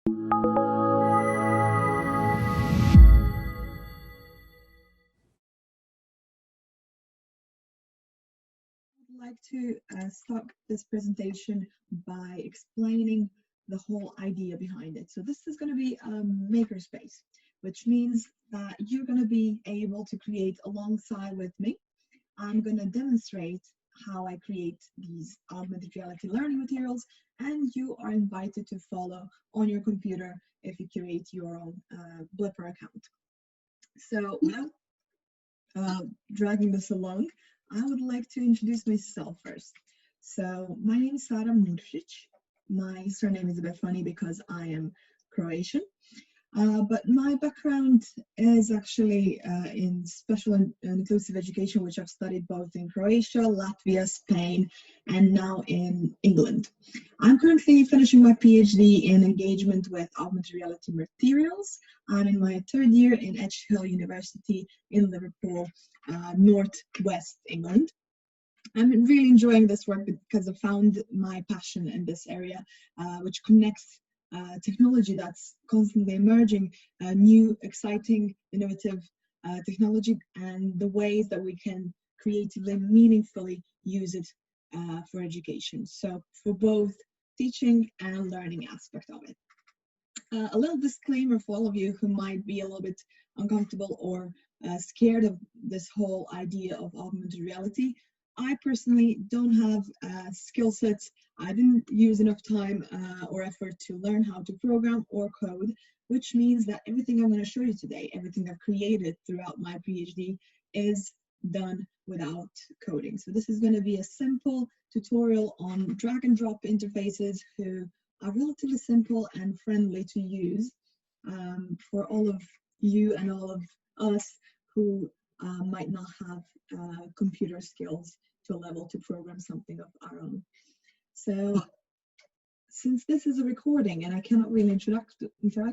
I'd like to start this presentation by explaining the whole idea behind it. So this is going to be a makerspace, which means that you're going to be able to create alongside with me. I'm going to demonstrate how I create these augmented reality learning materials, and you are invited to follow on your computer if you create your own Blipper account. So without dragging this along, I would like to introduce myself first. So my name is Sara Muršić. My surname is a bit funny because I am Croatian. But my background is actually in special and inclusive education, which I've studied both in Croatia, Latvia, Spain, and now in England. I'm currently finishing my PhD in engagement with augmented reality materials. I'm in my third year in Edge Hill University in Liverpool, northwest England. I'm really enjoying this work because I found my passion in this area, which connects technology that's constantly emerging, new, exciting, innovative technology, and the ways that we can creatively and meaningfully use it for education. So for both teaching and learning aspect of it. A little disclaimer for all of you who might be a little bit uncomfortable or scared of this whole idea of augmented reality. I personally don't have skill sets. I didn't use enough time or effort to learn how to program or code, which means that everything I'm going to show you today, everything I've created throughout my PhD, is done without coding. So this is going to be a simple tutorial on drag and drop interfaces who are relatively simple and friendly to use for all of you and all of us who might not have computer skills to a level to program something of our own. So since this is a recording and I cannot really interact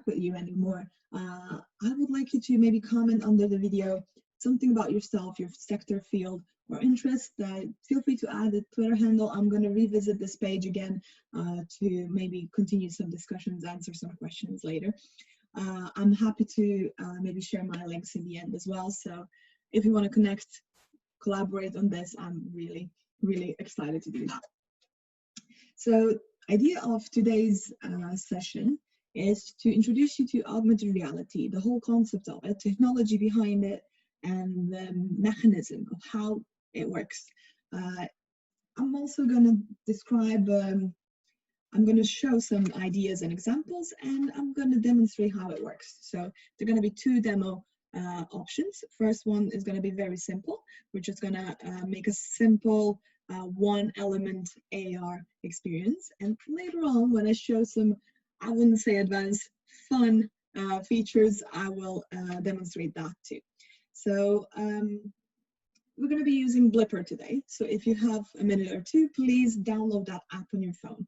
with you anymore, I would like you to maybe comment under the video something about yourself, your sector, field, or interest. Feel free to add a Twitter handle. I'm going to revisit this page again to maybe continue some discussions, answer some questions later. I'm happy to maybe share my links in the end as well. So if you want to connect, collaborate on this, I'm really, really excited to do that. So idea of today's session is to introduce you to augmented reality, the whole concept of it, technology behind it, and the mechanism of how it works. I'm also going to describe, I'm going to show some ideas and examples, and I'm going to demonstrate how it works. So there are going to be two demo options. First one is going to be very simple. We're just going to make a simple one element AR experience. And later on, when I show some, I wouldn't say advanced, fun features, I will demonstrate that too. So we're going to be using Blipper today. So if you have a minute or two, please download that app on your phone.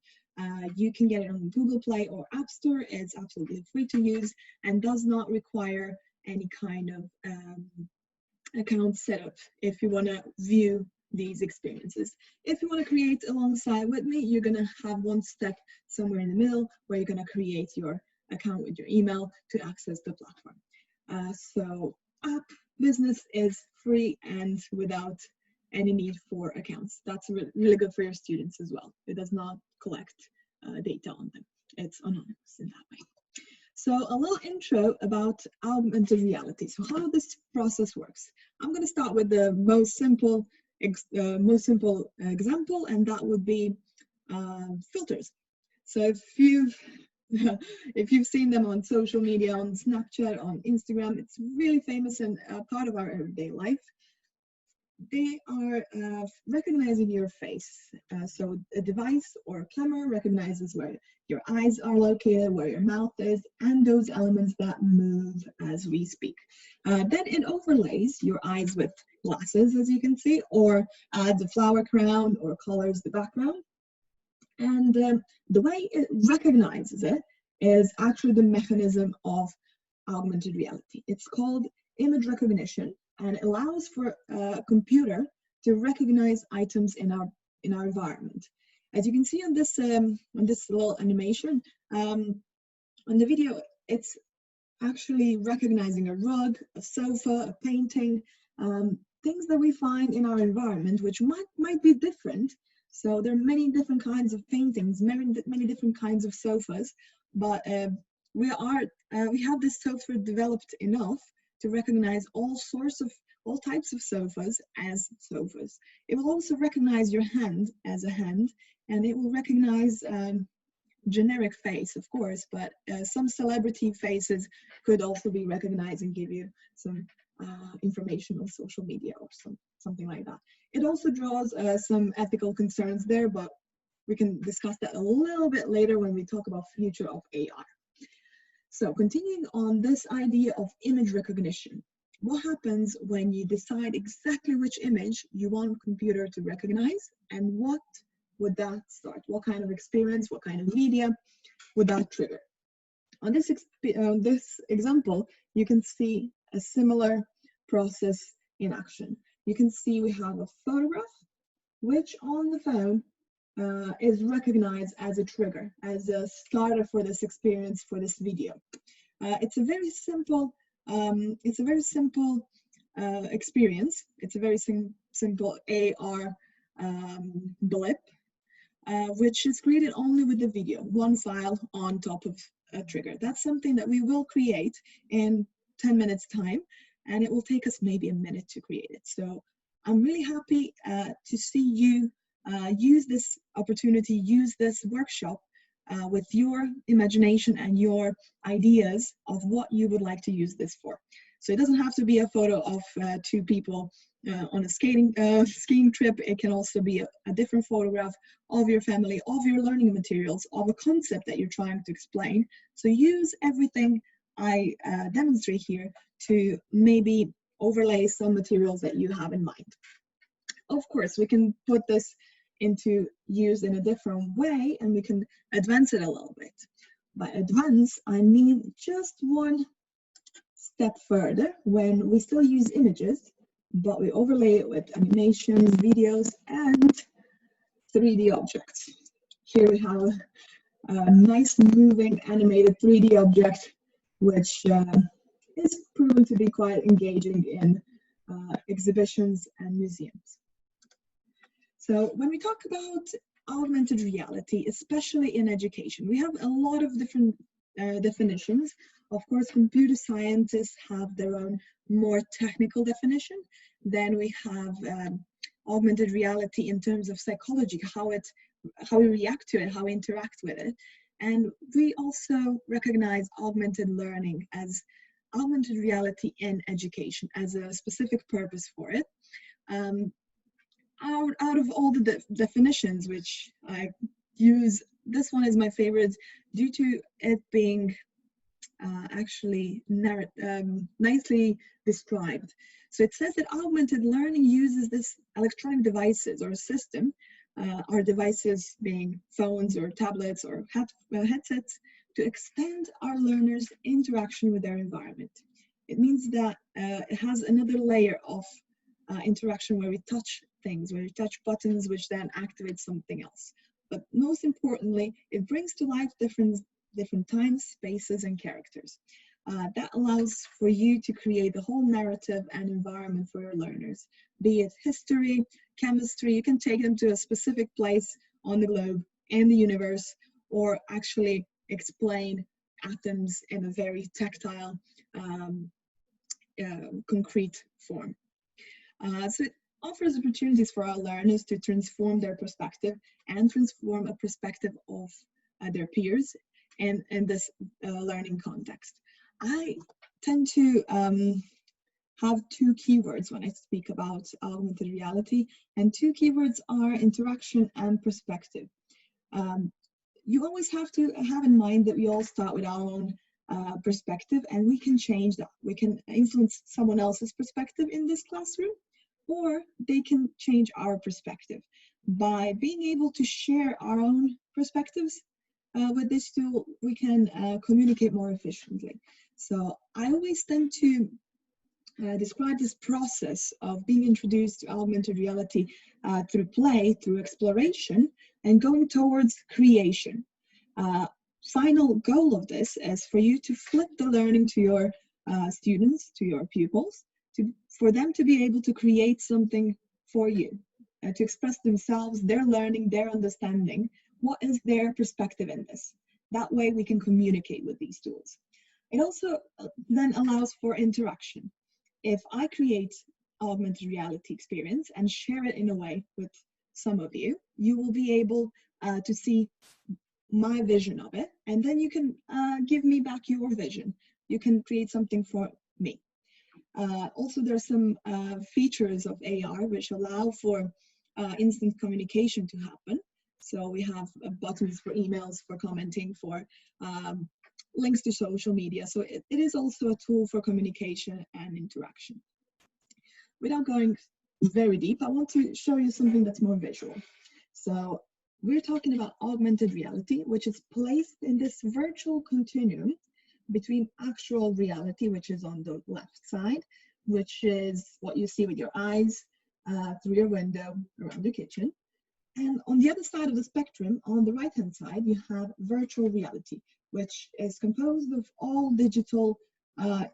You can get it on Google Play or App Store. It's absolutely free to use and does not require any kind of account setup if you want to view these experiences. If you want to create alongside with me, you're going to have one step somewhere in the middle where you're going to create your account with your email to access the platform. So app business is free and without any need for accounts. That's really good for your students as well. It does not collect data on them. It's anonymous in that way. So a little intro about augmented reality. So how this process works. I'm going to start with the most simple example, and that would be filters. So if you've seen them on social media, on Snapchat, on Instagram, it's really famous and part of our everyday life. They are recognizing your face. So a device or a camera recognizes where your eyes are located, where your mouth is, and those elements that move as we speak. Then it overlays your eyes with glasses, as you can see, or adds a flower crown or colors the background. And the way it recognizes it is actually the mechanism of augmented reality. It's called image recognition, and it allows for a computer to recognize items in our environment. As you can see on this little animation, On the video, it's actually recognizing a rug, a sofa, a painting, things that we find in our environment, which might be different. So there are many different kinds of paintings, many different kinds of sofas, but we have this software developed enough to recognize all types of sofas as sofas. It will also recognize your hand as a hand, and it will recognize generic face, of course, but some celebrity faces could also be recognized and give you some information on social media or something like that. It also draws some ethical concerns there, but we can discuss that a little bit later when we talk about future of AI. So continuing on this idea of image recognition, what happens when you decide exactly which image you want a computer to recognize, and what would that start? What kind of experience, what kind of media would that trigger? On this example, you can see a similar process in action. You can see we have a photograph, which on the phone is recognized as a trigger, as a starter for this experience, for this video. It's a very simple experience. It's a very simple AR blip, which is created only with the video, one file on top of a trigger. That's something that we will create in 10 minutes time, and it will take us maybe a minute to create it. So I'm really happy to see you use this opportunity, use this workshop with your imagination and your ideas of what you would like to use this for. So it doesn't have to be a photo of two people on a skiing trip. It can also be a different photograph of your family, of your learning materials, of a concept that you're trying to explain. So use everything I demonstrate here to maybe overlay some materials that you have in mind. Of course, we can put this into use in a different way, and we can advance it a little bit. By advance, I mean just one step further when we still use images, but we overlay it with animations, videos, and 3D objects. Here we have a nice moving animated 3D object, which is proven to be quite engaging in exhibitions and museums. So when we talk about augmented reality, especially in education, we have a lot of different definitions. Of course, computer scientists have their own more technical definition. Then we have augmented reality in terms of psychology, how we react to it, how we interact with it. And we also recognize augmented learning as augmented reality in education as a specific purpose for it. Out of all the definitions which I use, this one is my favorite due to it being actually nicely described. So it says that augmented learning uses this electronic devices or system, our devices being phones or tablets or headsets, to extend our learners' interaction with their environment. It means that it has another layer of interaction where we touch things, where we touch buttons, which then activate something else. But most importantly, it brings to life different times, spaces, and characters. That allows for you to create the whole narrative and environment for your learners, be it history, chemistry. You can take them to a specific place on the globe, in the universe, or actually explain atoms in a very tactile, concrete form. So it offers opportunities for our learners to transform their perspective and transform a perspective of their peers in this learning context. I tend to have two keywords when I speak about augmented reality, and two keywords are interaction and perspective. You always have to have in mind that we all start with our own perspective, and we can change that. We can influence someone else's perspective in this classroom, or they can change our perspective. By being able to share our own perspectives with this tool, we can communicate more efficiently. So I always tend to describe this process of being introduced to augmented reality through play, through exploration, and going towards creation. final goal of this is for you to flip the learning to your students, to your pupils, for them to be able to create something for you, to express themselves, their learning, their understanding. What is their perspective in this? That way we can communicate with these tools. It also then allows for interaction. If I create augmented reality experience and share it in a way with some of you, you will be able to see my vision of it, and then you can give me back your vision. You can create something for me. Also, there's some features of AR which allow for instant communication to happen. So we have buttons for emails, for commenting, for links to social media. So it is also a tool for communication and interaction. Without going very deep, I want to show you something that's more visual. So we're talking about augmented reality, which is placed in this virtual continuum between actual reality, which is on the left side, which is what you see with your eyes through your window around the kitchen. And on the other side of the spectrum, on the right-hand side, you have virtual reality, which is composed of all digital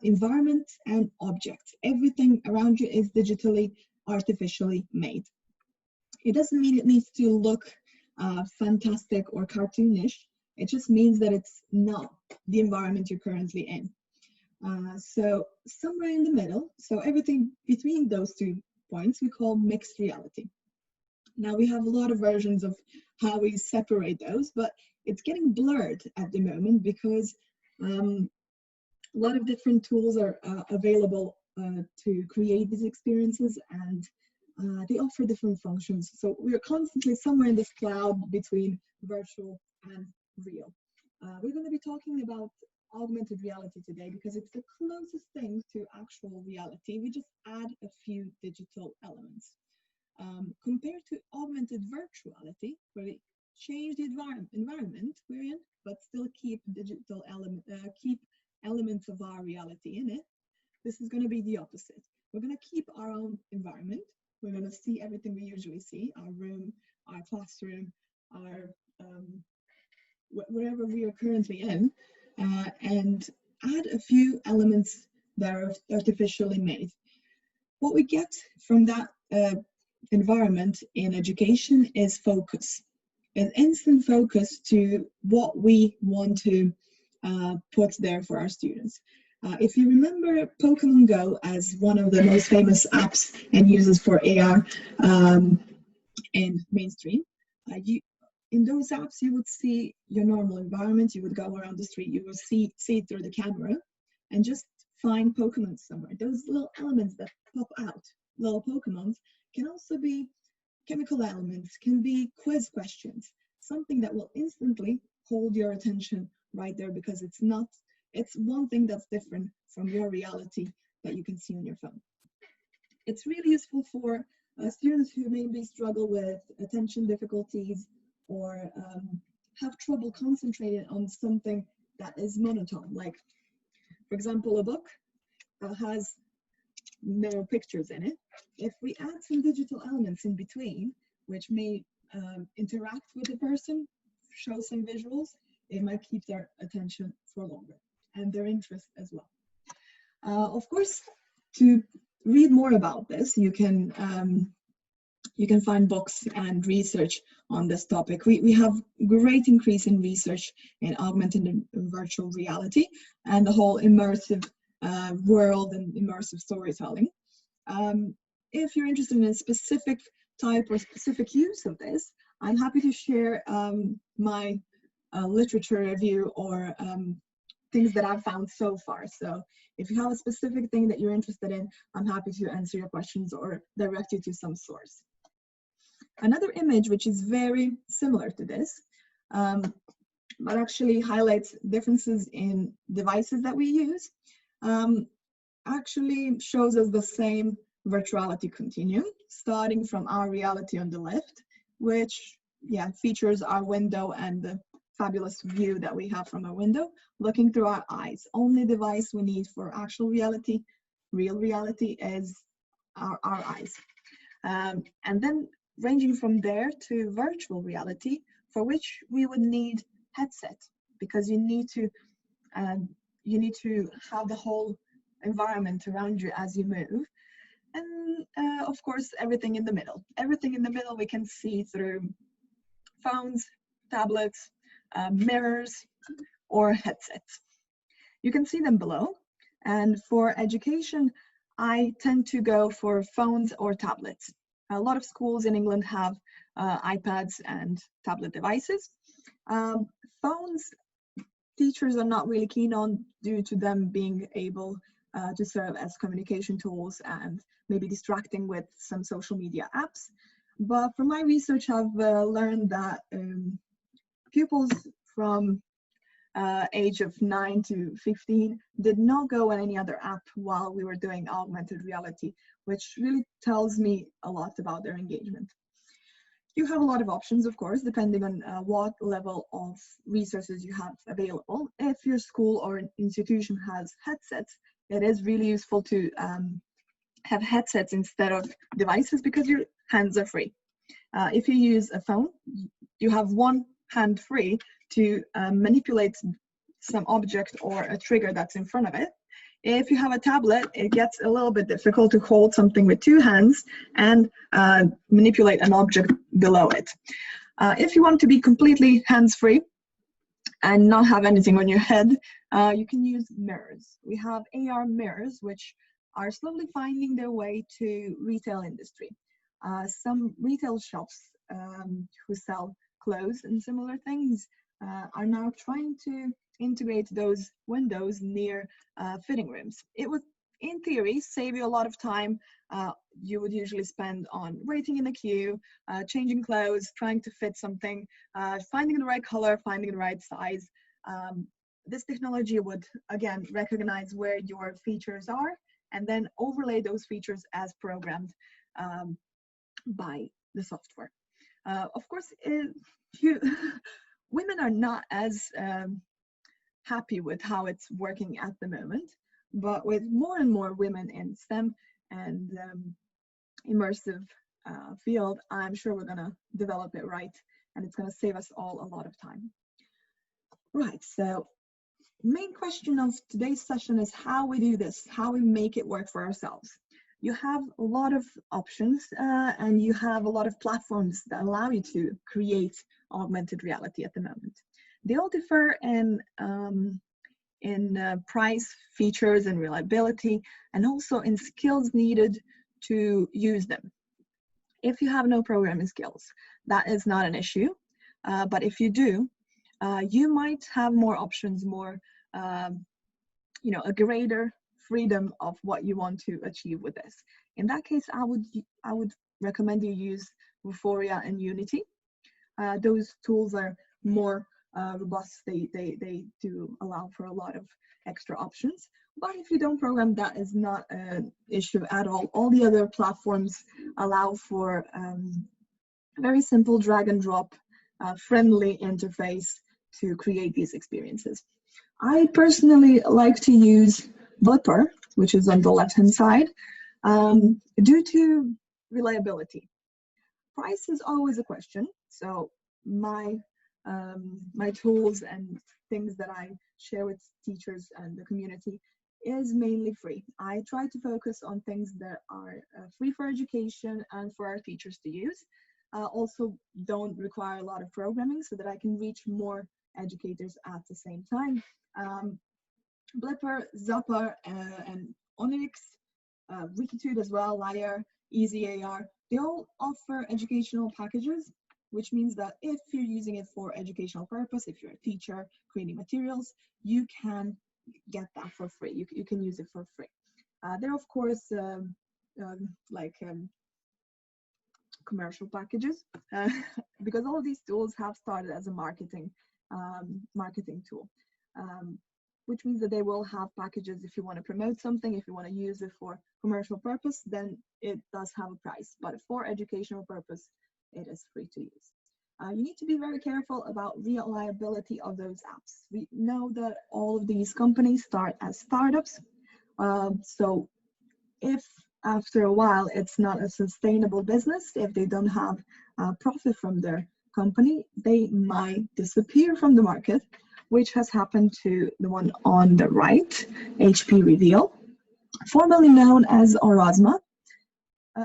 environments and objects. Everything around you is digitally, artificially made. It doesn't mean it needs to look fantastic or cartoonish. It just means that it's not the environment you're currently in. So somewhere in the middle, so everything between those 2 points, we call mixed reality. Now we have a lot of versions of how we separate those, but it's getting blurred at the moment because a lot of different tools are available to create these experiences, and they offer different functions. So we're constantly somewhere in this cloud between virtual and real. We're going to be talking about augmented reality today because it's the closest thing to actual reality. We just add a few digital elements. Compared to augmented virtuality, where we change the environment we're in, but still keep digital elements of our reality in it, this is going to be the opposite. We're going to keep our own environment. We're going to see everything we usually see, our room, our classroom, our wherever we are currently in, and add a few elements that are artificially made. What we get from that environment in education is focus, an instant focus to what we want to put there for our students. If you remember Pokemon Go as one of the most famous apps and uses for AR in mainstream, in those apps you would see your normal environment, you would go around the street, you would see it through the camera and just find Pokemon somewhere. Those little elements that pop out, little Pokemons, can also be chemical elements, can be quiz questions, something that will instantly hold your attention right there because it's one thing that's different from your reality that you can see on your phone. It's really useful for students who maybe struggle with attention difficulties or have trouble concentrating on something that is monotone. Like, for example, a book has no pictures in it. If we add some digital elements in between, which may interact with the person, show some visuals, it might keep their attention for longer and their interest as well. Of course, to read more about this, you can find books and research on this topic. We have great increase in research in augmented and virtual reality and the whole immersive world and immersive storytelling. If you're interested in a specific type or specific use of this, I'm happy to share my literature review or things that I've found so far. So if you have a specific thing that you're interested in, I'm happy to answer your questions or direct you to some source. Another image which is very similar to this, but actually highlights differences in devices that we use, actually shows us the same virtuality continuum, starting from our reality on the left, which features our window and the fabulous view that we have from our window, looking through our eyes. Only device we need for actual reality, real reality, is our eyes. And then ranging from there to virtual reality, for which we would need headset. because you need to have the whole environment around you as you move. And of course, everything in the middle. Everything in the middle we can see through phones, tablets, mirrors, or headsets. You can see them below. And for education, I tend to go for phones or tablets. A lot of schools in England have iPads and tablet devices. Phones, teachers are not really keen on due to them being able to serve as communication tools and maybe distracting with some social media apps. But from my research, I've learned that pupils from age of 9 to 15 did not go on any other app while we were doing augmented reality, which really tells me a lot about their engagement. You have a lot of options, of course, depending on what level of resources you have available. If your school or an institution has headsets, it is really useful to have headsets instead of devices because your hands are free. If you use a phone, you have one hand free to manipulate some object or a trigger that's in front of it. If you have a tablet, it gets a little bit difficult to hold something with two hands and manipulate an object below it. If you want to be completely hands-free and not have anything on your head, you can use mirrors. We have AR mirrors, which are slowly finding their way to retail industry. Some retail shops who sell clothes and similar things are now trying to integrate those windows near fitting rooms. It would, in theory, save you a lot of time you would usually spend on waiting in the queue, changing clothes, trying to fit something, finding the right color, finding the right size. This technology would, again, recognize where your features are and then overlay those features as programmed by the software. Of course, women are not as happy with how it's working at the moment, but with more and more women in STEM and immersive field, I'm sure we're gonna develop it right, and it's gonna save us all a lot of time. Right, so main question of today's session is how we do this, how we make it work for ourselves. You have a lot of options and you have a lot of platforms that allow you to create augmented reality at the moment. They all differ in price, features, and reliability, and also in skills needed to use them. If you have no programming skills, that is not an issue. But if you do, you might have more options, more, a greater freedom of what you want to achieve with this. In that case, I would recommend you use Vuforia and Unity. Those tools are more robust. They do allow for a lot of extra options. But if you don't program, that is not an issue at all. All the other platforms allow for a very simple drag and drop friendly interface to create these experiences. I personally like to use Blipper, which is on the left-hand side, due to reliability. Price is always a question, so my tools and things that I share with teachers and the community is mainly free. I try to focus on things that are free for education and for our teachers to use. Also don't require a lot of programming so that I can reach more educators at the same time. Blipper, Zapper, and Onyx, Wikitude as well, Lyre, Easy AR, they all offer educational packages, which means that if you're using it for educational purpose, if you're a teacher creating materials, you can get that for free. You can use it for free. There are, of course, commercial packages, because all of these tools have started as a marketing tool, which means that they will have packages if you want to promote something, if you want to use it for commercial purpose, then it does have a price. But for educational purpose, it is free to use. You need to be very careful about reliability of those apps. We know that all of these companies start as startups. So if after a while it's not a sustainable business, if they don't have profit from their company, they might disappear from the market. which has happened to the one on the right, HP Reveal, formerly known as Aurasma.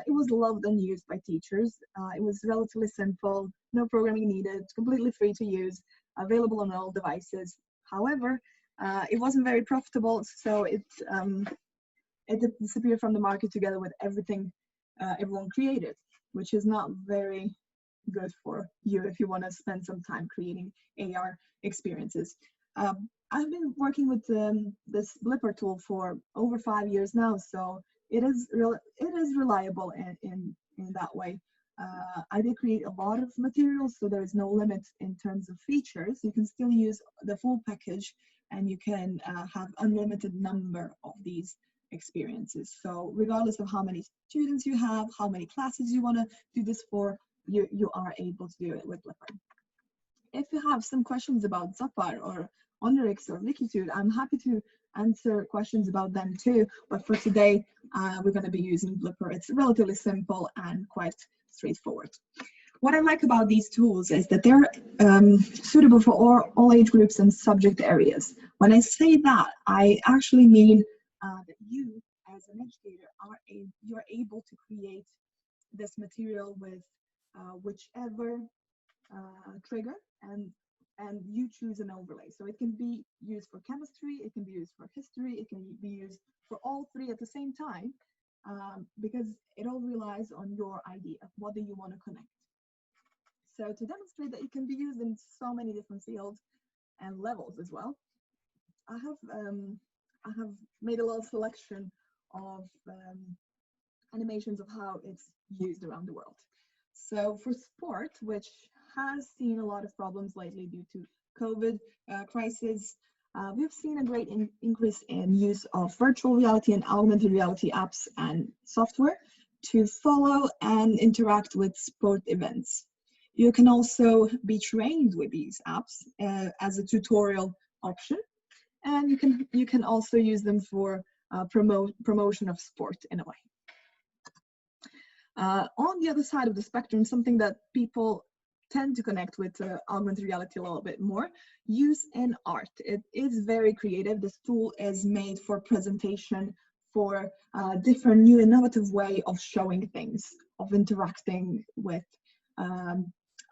It was loved and used by teachers. It was relatively simple, no programming needed, completely free to use, available on all devices. However, it wasn't very profitable, so it disappeared from the market together with everything everyone created, which is not very good for you if you want to spend some time creating AR experiences. I've been working with this Blipper tool for over 5 years now, so it is reliable in that way. I did create a lot of materials, so there is no limit in terms of features. You can still use the full package, and you can have unlimited number of these experiences. So regardless of how many students you have, how many classes you want to do this for, you are able to do it with Blipper. If you have some questions about Zappar or Onyx or Wikitude, I'm happy to answer questions about them too. But for today, we're going to be using Blipper. It's relatively simple and quite straightforward. What I like about these tools is that they're suitable for all age groups and subject areas. When I say that, I actually mean that you, as an educator, you're able to create this material with whichever trigger, and you choose an overlay. So it can be used for chemistry, it can be used for history, it can be used for all three at the same time, because it all relies on your idea of what do you want to connect. So to demonstrate that it can be used in so many different fields and levels as well, I have made a little selection of animations of how it's used around the world. So for sport, which has seen a lot of problems lately due to COVID crisis, we've seen a great increase in use of virtual reality and augmented reality apps and software to follow and interact with sport events. You can also be trained with these apps as a tutorial option, and you can also use them for promotion of sport in a way. On the other side of the spectrum, something that people tend to connect with augmented reality a little bit more, use in art. It is very creative. This tool is made for presentation, for different new innovative way of showing things, of interacting with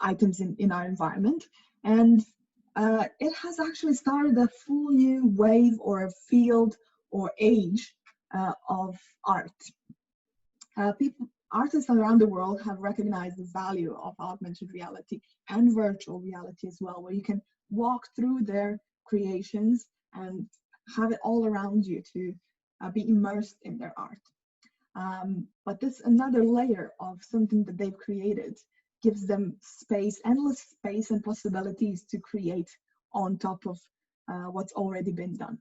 items in our environment. And it has actually started a full new wave or a field or age of art. Artists around the world have recognized the value of augmented reality and virtual reality as well, where you can walk through their creations and have it all around you to be immersed in their art. But this another layer of something that they've created gives them space, endless space and possibilities to create on top of what's already been done.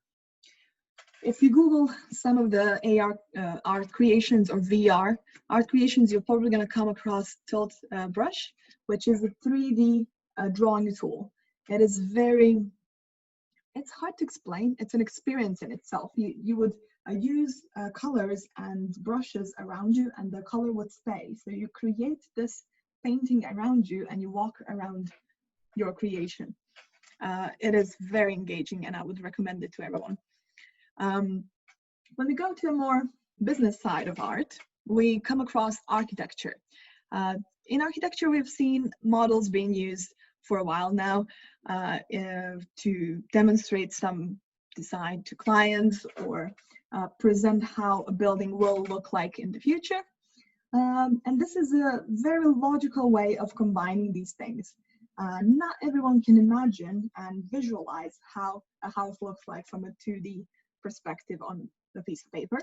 If you Google some of the AR art creations or VR art creations, you're probably going to come across Tilt Brush, which is a 3D drawing tool. It is it's hard to explain. It's an experience in itself. You would use colors and brushes around you, and the color would stay. So you create this painting around you, and you walk around your creation. It is very engaging, and I would recommend it to everyone. When we go to a more business side of art, we come across architecture. In architecture, we've seen models being used for a while now to demonstrate some design to clients or present how a building will look like in the future. And this is a very logical way of combining these things. Not everyone can imagine and visualize how a house looks like from a 2D perspective on a piece of paper.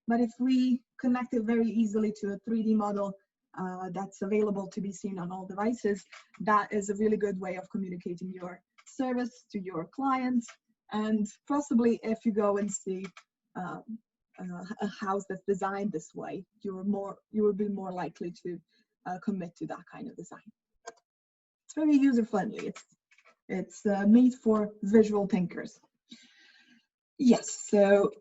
But if we connect it very easily to a 3D model that's available to be seen on all devices, that is a really good way of communicating your service to your clients. And possibly if you go and see a house that's designed this way, you will be more likely to commit to that kind of design. It's very user-friendly. It's made for visual thinkers. Yes, so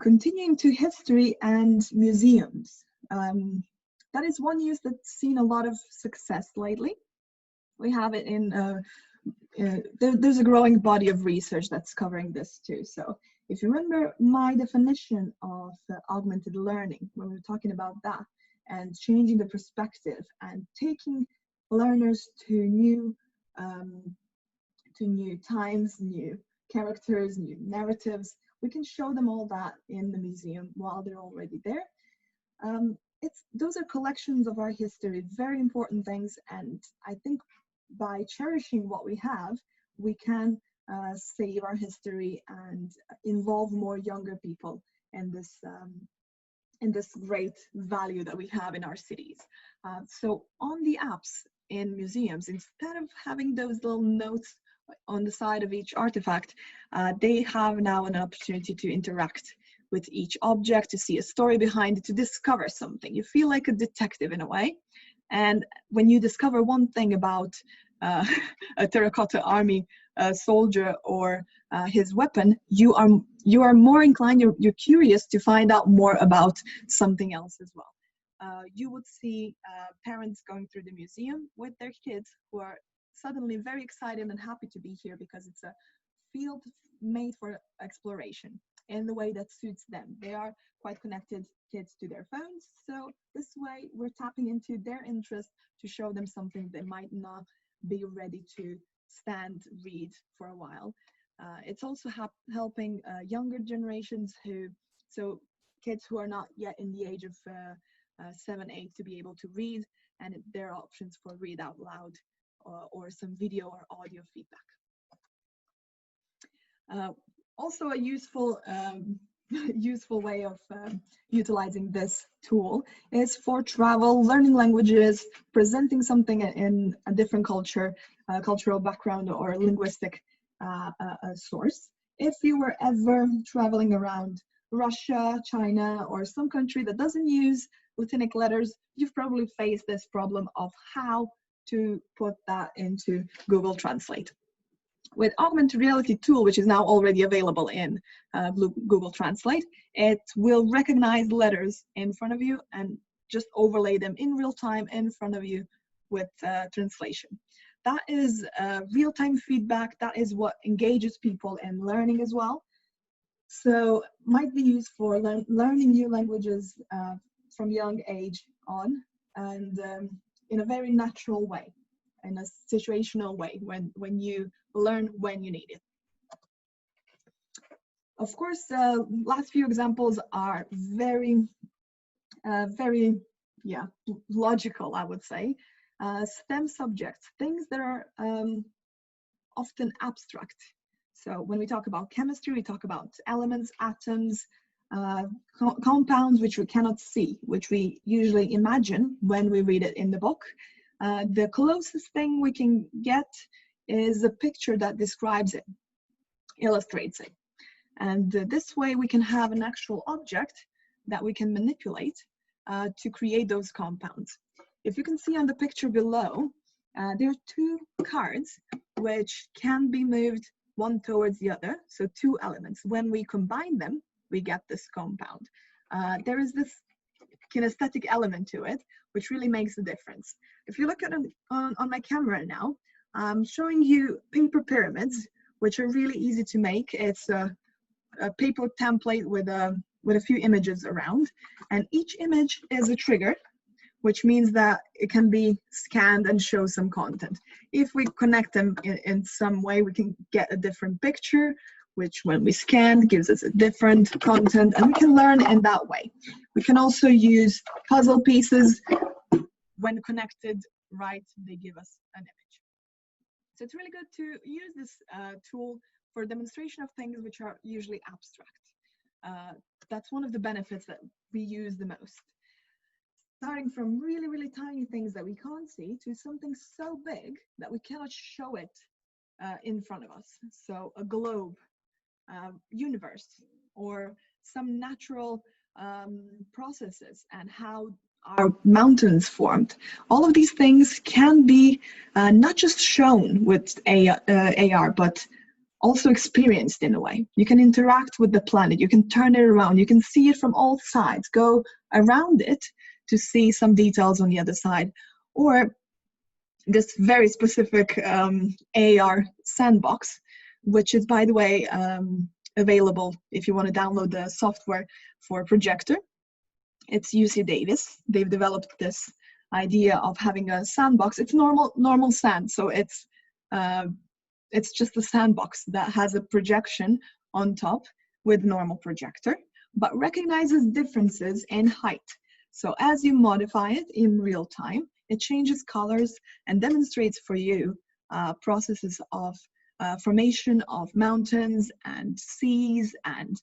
continuing to history and museums. That is one use that's seen a lot of success lately. We have it in there's a growing body of research that's covering this too. So if you remember my definition of augmented learning, when we were talking about that and changing the perspective and taking learners to new times, new characters, new narratives, we can show them all that in the museum while they're already there. Those are collections of our history, very important things, and I think by cherishing what we have, we can save our history and involve more younger people in this great value that we have in our cities. So on the apps in museums, instead of having those little notes on the side of each artifact, they have now an opportunity to interact with each object, to see a story behind it, to discover something. You feel like a detective in a way. And when you discover one thing about a terracotta army soldier or his weapon, you are more inclined, you're curious to find out more about something else as well. You would see parents going through the museum with their kids who are suddenly very excited and happy to be here because it's a field made for exploration in the way that suits them. They are quite connected kids to their phones, so this way we're tapping into their interest to show them something they might not be ready to read for a while. It's also helping younger generations so kids who are not yet in the age of 7, 8 to be able to read, and there are options for read out loud or some video or audio feedback. Also a useful way of utilizing this tool is for travel, learning languages, presenting something in a different cultural background or linguistic source. If you were ever traveling around Russia, China, or some country that doesn't use Latinic letters, you've probably faced this problem of how to put that into Google Translate. With augmented reality tool, which is now already available in Google Translate, it will recognize letters in front of you and just overlay them in real time in front of you with translation. That is real-time feedback. That is what engages people in learning as well. So might be used for learning new languages from young age on, and in a very natural way, in a situational way, when you learn when you need it. Of course, last few examples are very logical, I would say. STEM subjects, things that are often abstract. So when we talk about chemistry, we talk about elements, atoms, compounds which we cannot see, which we usually imagine when we read it in the book. The closest thing we can get is a picture that describes it, illustrates it. And this way we can have an actual object that we can manipulate to create those compounds. If you can see on the picture below, there are two cards which can be moved one towards the other, so two elements. When we combine them, we get this compound. There is this kinesthetic element to it, which really makes a difference. If you look at it on my camera now, I'm showing you paper pyramids, which are really easy to make. It's a paper template with a few images around, and each image is a trigger, which means that it can be scanned and show some content. If we connect them in some way, we can get a different picture, which when we scan gives us a different content, and we can learn in that way. We can also use puzzle pieces. When connected right, they give us an image. So it's really good to use this tool for demonstration of things which are usually abstract. That's one of the benefits that we use the most. Starting from really, really tiny things that we can't see to something so big that we cannot show it in front of us. So a globe, universe, or some natural processes and how our mountains formed. All of these things can be not just shown with AR, but also experienced in a way. You can interact with the planet, you can turn it around, you can see it from all sides, go around it to see some details on the other side, or this very specific AR sandbox, which is, by the way, available if you want to download the software for projector. It's UC Davis. They've developed this idea of having a sandbox. It's normal sand, so it's just a sandbox that has a projection on top with normal projector, but recognizes differences in height. So as you modify it in real time, it changes colors and demonstrates for you processes of formation of mountains and seas and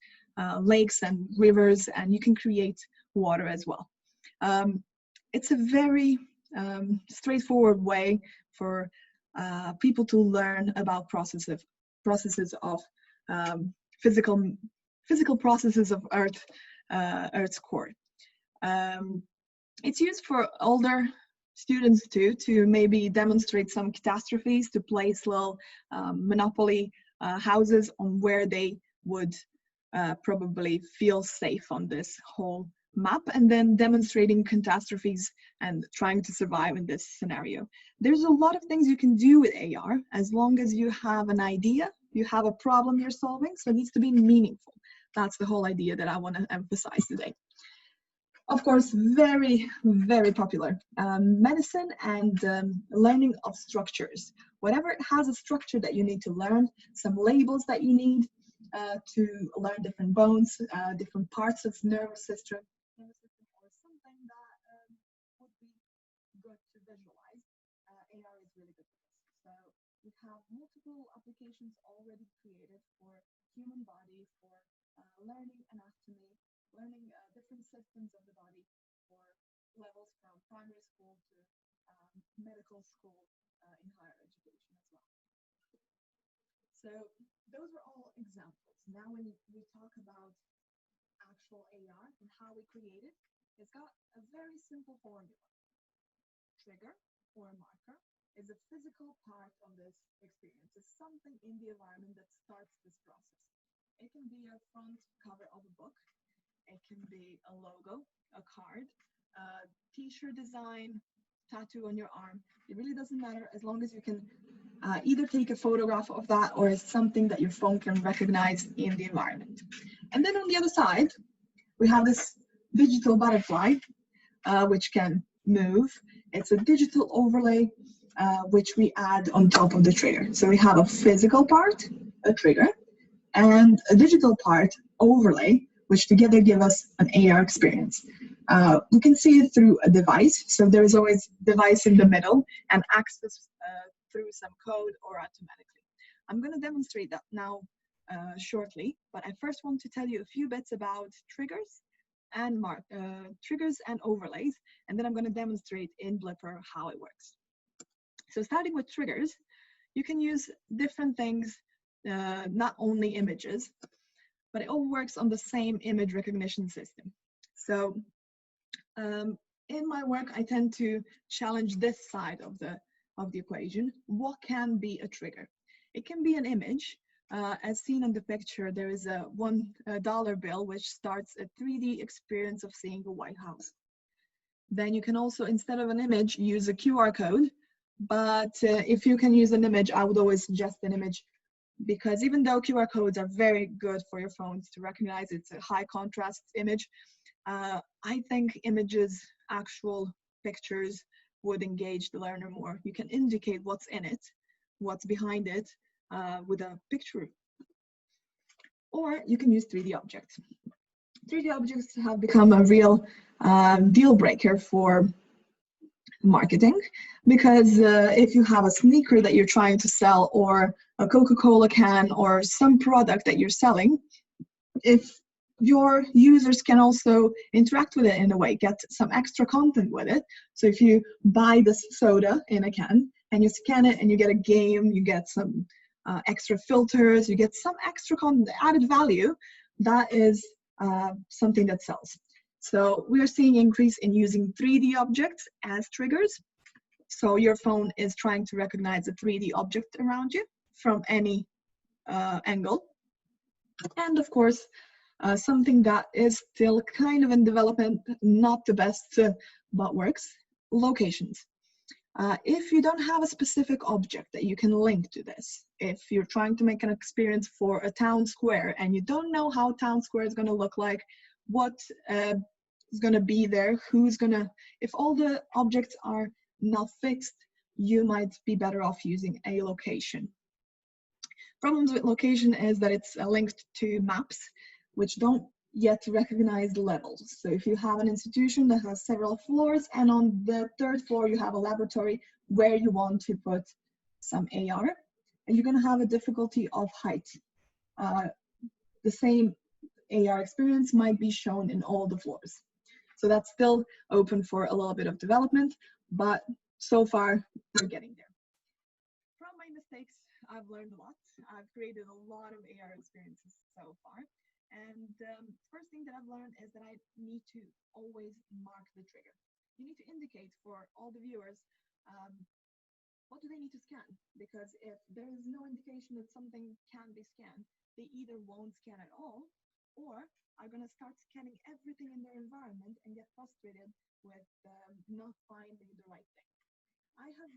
lakes and rivers, and you can create water as well. It's a very straightforward way for people to learn about processes of physical processes of Earth's core. It's used for older students too, to maybe demonstrate some catastrophes, to place little monopoly houses on where they would probably feel safe on this whole map, and then demonstrating catastrophes and trying to survive in this scenario. There's a lot of things you can do with AR as long as you have an idea, you have a problem you're solving, so it needs to be meaningful. That's the whole idea that I want to emphasize today. Of course, very, very popular. Medicine and learning of structures. Whatever has a structure that you need to learn, some labels that you need to learn different bones, different parts of nervous system, or something that would be good to visualize. AR is really good for this. So we have multiple applications already created for human body, for learning anatomy, learning different systems of the body for levels from primary school to medical school in higher education as well. So those are all examples. Now when we talk about actual AR and how we create it, it's got a very simple formula. Trigger or marker is a physical part of this experience. It's something in the environment that starts this process. It can be a front cover of a book. It can be a logo, a card, a t-shirt design, tattoo on your arm. It really doesn't matter as long as you can either take a photograph of that or it's something that your phone can recognize in the environment. And then on the other side, we have this digital butterfly, which can move. It's a digital overlay, which we add on top of the trigger. So we have a physical part, a trigger, and a digital part, overlay, which together give us an AR experience. We can see it through a device, so there is always a device in the middle and access through some code or automatically. I'm going to demonstrate that now shortly, but I first want to tell you a few bits about triggers and overlays, and then I'm going to demonstrate in Blipper how it works. So starting with triggers, you can use different things, not only images, but it all works on the same image recognition system. So in my work, I tend to challenge this side of the equation. What can be a trigger? It can be an image. As seen in the picture, there is a $1 bill, which starts a 3D experience of seeing the White House. Then you can also, instead of an image, use a QR code. But if you can use an image, I would always suggest an image, because even though QR codes are very good for your phones to recognize, it's a high contrast image, I think images, actual pictures, would engage the learner more. You can indicate what's in it, what's behind it, with a picture. Or you can use 3D objects. 3D objects have become a real deal breaker for marketing, because if you have a sneaker that you're trying to sell, or a Coca-Cola can, or some product that you're selling, if your users can also interact with it in a way, get some extra content with it. So if you buy this soda in a can and you scan it and you get a game, you get some extra filters, you get some extra content, added value, that is something that sells. So we are seeing increase in using 3D objects as triggers. So your phone is trying to recognize a 3D object around you from any angle. And of course, something that is still kind of in development, not the best, but works, locations. If you don't have a specific object that you can link to this, if you're trying to make an experience for a town square and you don't know how town square is going to look like, what is going to be there, if all the objects are not fixed, you might be better off using a location. Problems with location is that it's linked to maps, which don't yet recognize levels. So if you have an institution that has several floors and on the third floor you have a laboratory where you want to put some AR, and you're going to have a difficulty of height. The same AR experience might be shown in all the floors. So that's still open for a little bit of development, but so far we're getting there. From my mistakes, I've learned a lot. I've created a lot of AR experiences so far. And first thing that I've learned is that I need to always mark the trigger. You need to indicate for all the viewers, what do they need to scan? Because if there is no indication that something can be scanned, they either won't scan at all, or are going to start scanning everything in their environment and get frustrated with not finding the right thing. I have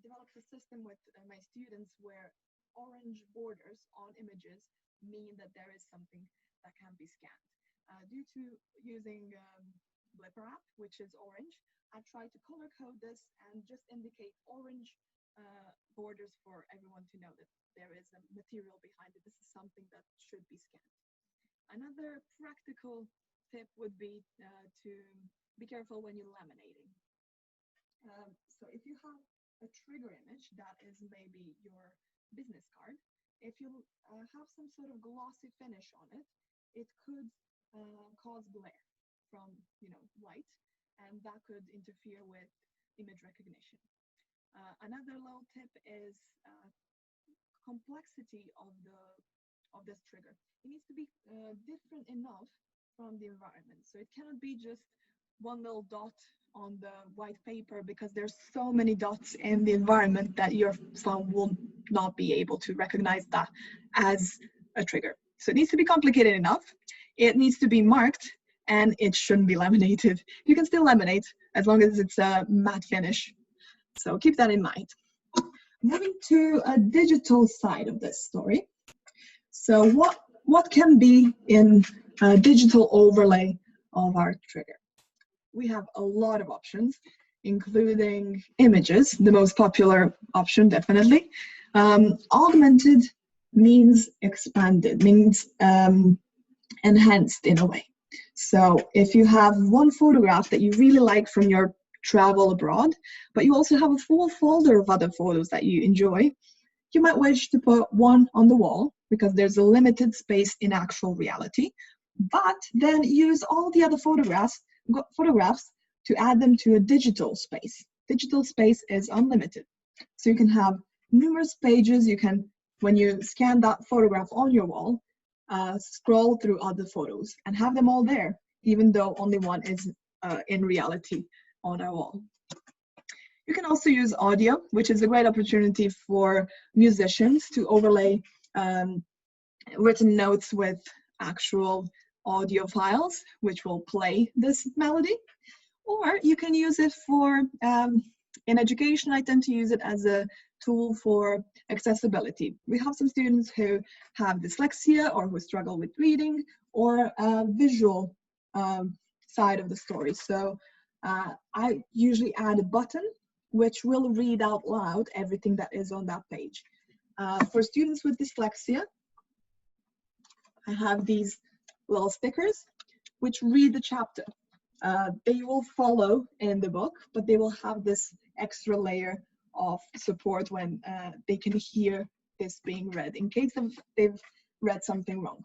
developed a system with my students where orange borders on images mean that there is something that can be scanned. Due to using Blipper app, which is orange, I try to color code this and just indicate orange borders for everyone to know that there is a material behind it. This is something that should be scanned. Another practical tip would be to be careful when you're laminating. So if you have a trigger image that is maybe your business card, if you have some sort of glossy finish on it, it could cause glare from light, and that could interfere with image recognition. Another little tip is complexity of this trigger. It needs to be different enough from the environment, so it cannot be just one little dot on the white paper, because there's so many dots in the environment that your phone will not be able to recognize that as a trigger. So it needs to be complicated enough, it needs to be marked, and it shouldn't be laminated. You can still laminate as long as it's a matte finish. So keep that in mind. Moving to a digital side of this story. So what can be in a digital overlay of our trigger? We have a lot of options, including images, the most popular option, definitely. Augmented means expanded, means enhanced in a way. So if you have one photograph that you really like from your travel abroad, but you also have a full folder of other photos that you enjoy, you might wish to put one on the wall because there's a limited space in actual reality, but then use all the other photographs to add them to a digital space. Digital space is unlimited. So you can have numerous pages. You can, when you scan that photograph on your wall, scroll through other photos and have them all there, even though only one is in reality on our wall. You can also use audio, which is a great opportunity for musicians to overlay written notes with actual audio files, which will play this melody. Or you can use it for, in education, I tend to use it as a tool for accessibility. We have some students who have dyslexia or who struggle with reading or visual side of the story. So I usually add a button which will read out loud everything that is on that page. For students with dyslexia, I have these little stickers which read the chapter. They will follow in the book, but they will have this extra layer of support when they can hear this being read in case they've read something wrong.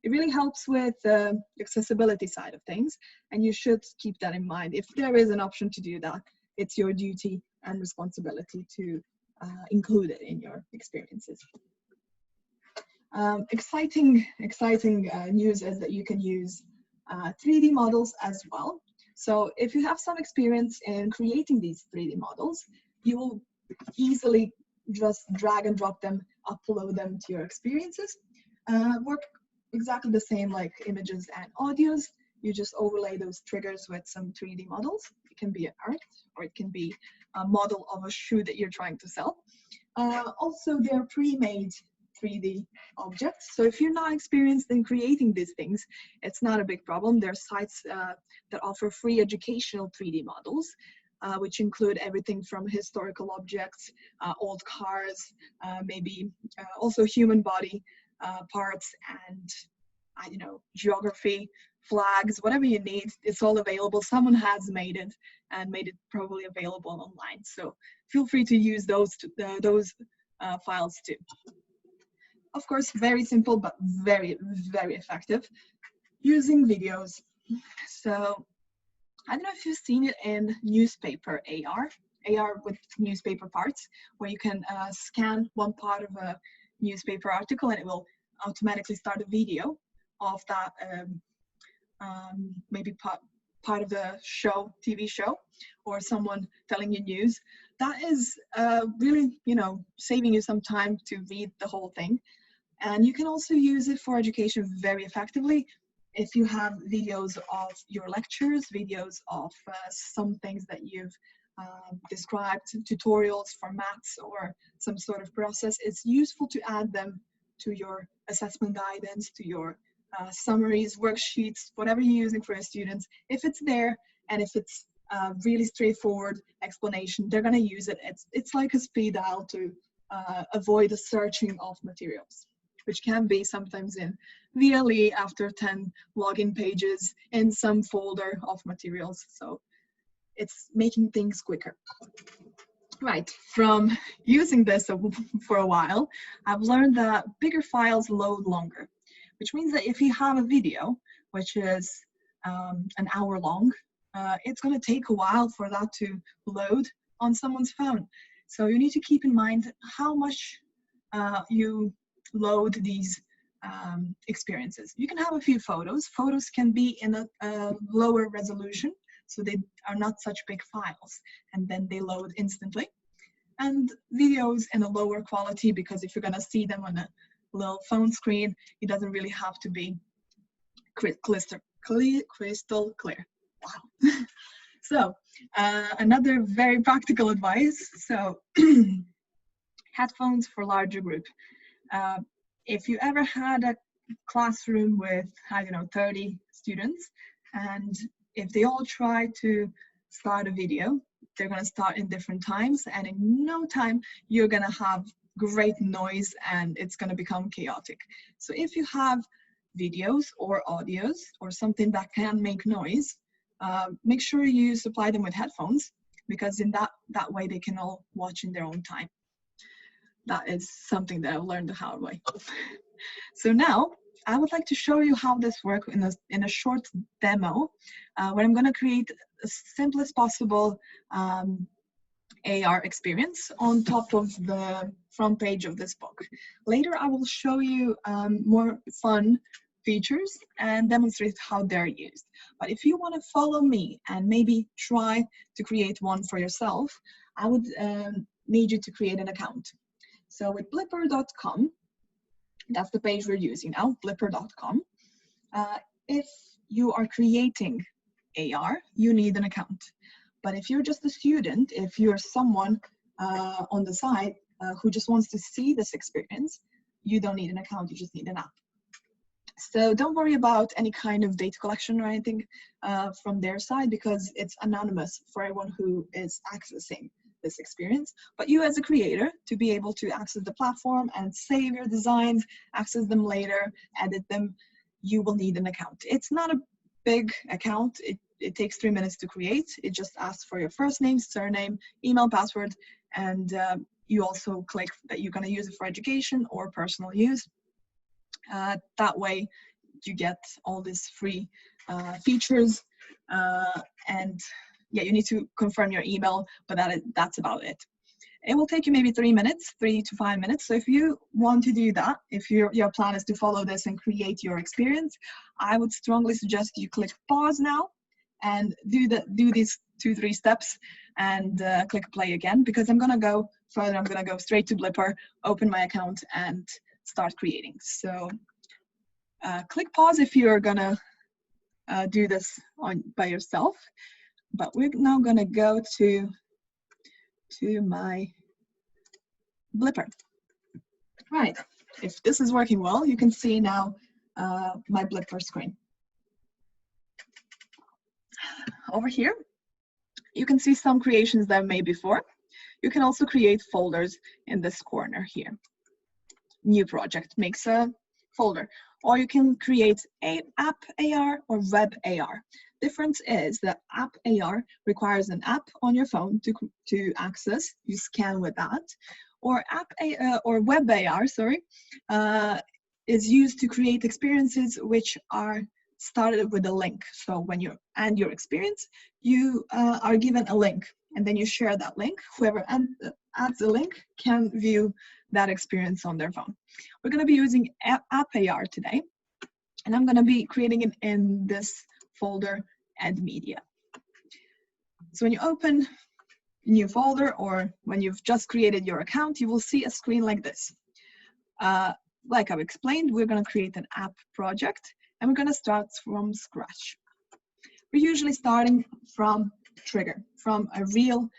It really helps with the accessibility side of things, and you should keep that in mind. If there is an option to do that, it's your duty and responsibility to include it in your experiences. Exciting news is that you can use 3D models as well. So if you have some experience in creating these 3D models, you will easily just drag and drop them, upload them to your experiences. Work exactly the same like images and audios. You just overlay those triggers with some 3D models. You can be an art, or it can be a model of a shoe that you're trying to sell. Also, they're pre-made 3D objects. So if you're not experienced in creating these things, it's not a big problem. There are sites that offer free educational 3D models, which include everything from historical objects, old cars, maybe also human body parts, and I don't know, geography, flags, whatever you need. It's all available. Someone has made it and made it probably available online. So feel free to use those files too. Of course, very simple, but very, very effective. Using videos. So I don't know if you've seen it in newspaper AR with newspaper parts, where you can scan one part of a newspaper article and it will automatically start a video of that maybe part of the show, TV show, or someone telling you news. That is really, you know, saving you some time to read the whole thing. And you can also use it for education very effectively. If you have videos of your lectures, videos of some things that you've described, tutorials for maths or some sort of process, it's useful to add them to your assessment guidance, to your summaries, worksheets, whatever you're using for your students. If it's there and if it's really straightforward explanation, they're going to use it. It's like a speed dial to avoid the searching of materials, which can be sometimes in VLE after 10 login pages in some folder of materials. So it's making things quicker. Right, from using this for a while, I've learned that bigger files load longer, which means that if you have a video, which is an hour long, it's going to take a while for that to load on someone's phone. So you need to keep in mind how much you load these experiences. You can have a few photos. Photos can be in a lower resolution, so they are not such big files, and then they load instantly. And videos in a lower quality, because if you're going to see them on a little phone screen, it doesn't really have to be crystal clear. Wow. So another very practical advice. So headphones for larger group. If you ever had a classroom with, I don't know, 30 students, and if they all try to start a video, they're going to start in different times, and in no time you're going to have great noise and it's going to become chaotic. So if you have videos or audios or something that can make noise, make sure you supply them with headphones, because in that way they can all watch in their own time. That is something that I've learned the hard way. So now I would like to show you how this works in a short demo, where I'm going to create the simplest possible AR experience on top of the front page of this book. Later, I will show you more fun features and demonstrate how they're used. But if you want to follow me and maybe try to create one for yourself, I would need you to create an account. So with blipper.com, that's the page we're using now, blipper.com. If you are creating AR, you need an account. But if you're just a student, if you're someone on the side who just wants to see this experience, you don't need an account, you just need an app. So don't worry about any kind of data collection or anything from their side, because it's anonymous for everyone who is accessing this experience. But you as a creator, to be able to access the platform and save your designs, access them later, edit them, you will need an account. It's not a big account. It takes 3 minutes to create. It just asks for your first name, surname, email, password, and you also click that you're going to use it for education or personal use. That way you get all these free features, and yeah, you need to confirm your email, but that's about it. It will take you maybe 3 minutes, 3 to 5 minutes. So if you want to do that, if your plan is to follow this and create your experience, I would strongly suggest you click pause now and do these 2-3 steps and click play again, because I'm going to go further. I'm going to go straight to Blipper, open my account, and start creating. So click pause if you're going to do this by yourself. but we're now gonna go to my Blipper. Right, if this is working well, you can see now my Blipper screen. Over here, you can see some creations that I've made before. You can also create folders in this corner here. New project makes a folder, or you can create a app AR or web AR. Difference is that app AR requires an app on your phone to access. You scan with that, or or web AR, sorry, is used to create experiences which are started with a link. So when you end your experience, you are given a link, and then you share that link. Whoever adds a link can view that experience on their phone. We're going to be using App AR today, and I'm going to be creating it in this folder, Add Media. So when you open a new folder, or when you've just created your account, you will see a screen like this. Like I've explained, we're going to create an app project, and we're going to start from scratch. We're usually starting from trigger, from a real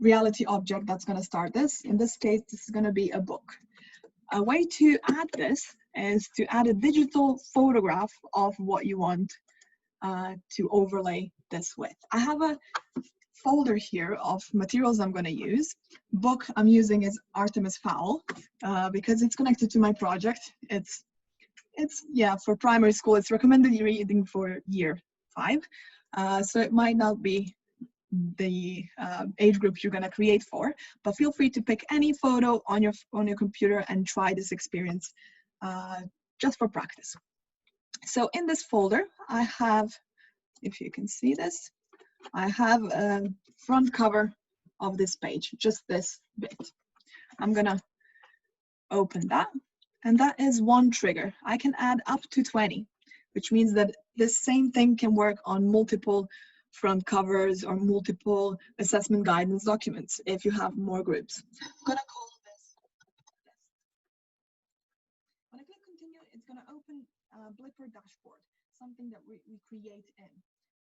reality object that's going to start this. In this case, this is going to be a book. A way to add this is to add a digital photograph of what you want to overlay this with. I have a folder here of materials I'm going to use. Book I'm using is Artemis Fowl because it's connected to my project. It's yeah, for primary school, it's recommended reading for year 5. So it might not be the age group you're going to create for, but feel free to pick any photo on your computer and try this experience just for practice. So in this folder, I have, if you can see this, I have a front cover of this page, just this bit. I'm going to open that, and that is one trigger. I can add up to 20, which means that this same thing can work on multiple front covers or multiple assessment guidance documents if you have more groups. I'm going to call this. When I click continue, it's going to open Blipper dashboard, something that we create in.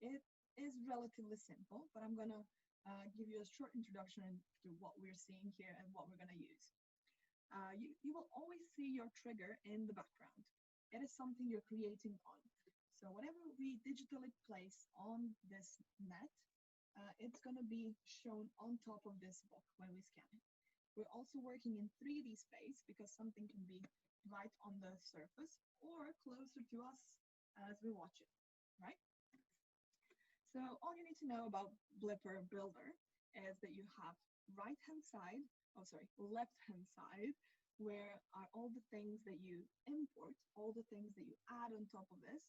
It is relatively simple, but I'm going to give you a short introduction to what we're seeing here and what we're going to use. You will always see your trigger in the background. It is something you're creating on. So whatever we digitally place on this net, it's going to be shown on top of this book when we scan it. We're also working in 3D space because something can be right on the surface or closer to us as we watch it, right? So all you need to know about Blipper Builder is that you have left-hand side, where are all the things that you import, all the things that you add on top of this.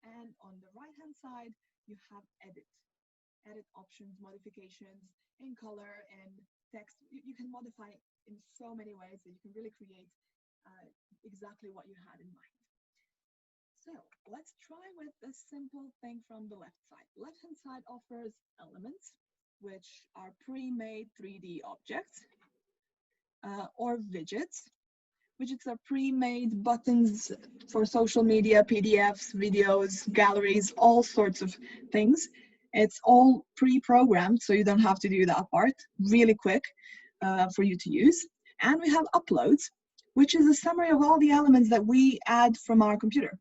And on the right-hand side, you have edit options, modifications in color and text. You can modify it in so many ways that you can really create exactly what you had in mind. So let's try with a simple thing from the left side. Left-hand side offers elements, which are pre-made 3D objects or widgets. Widgets are pre-made buttons for social media, PDFs, videos, galleries, all sorts of things. It's all pre-programmed, so you don't have to do that part. Really quick for you to use. And we have uploads, which is a summary of all the elements that we add from our computer.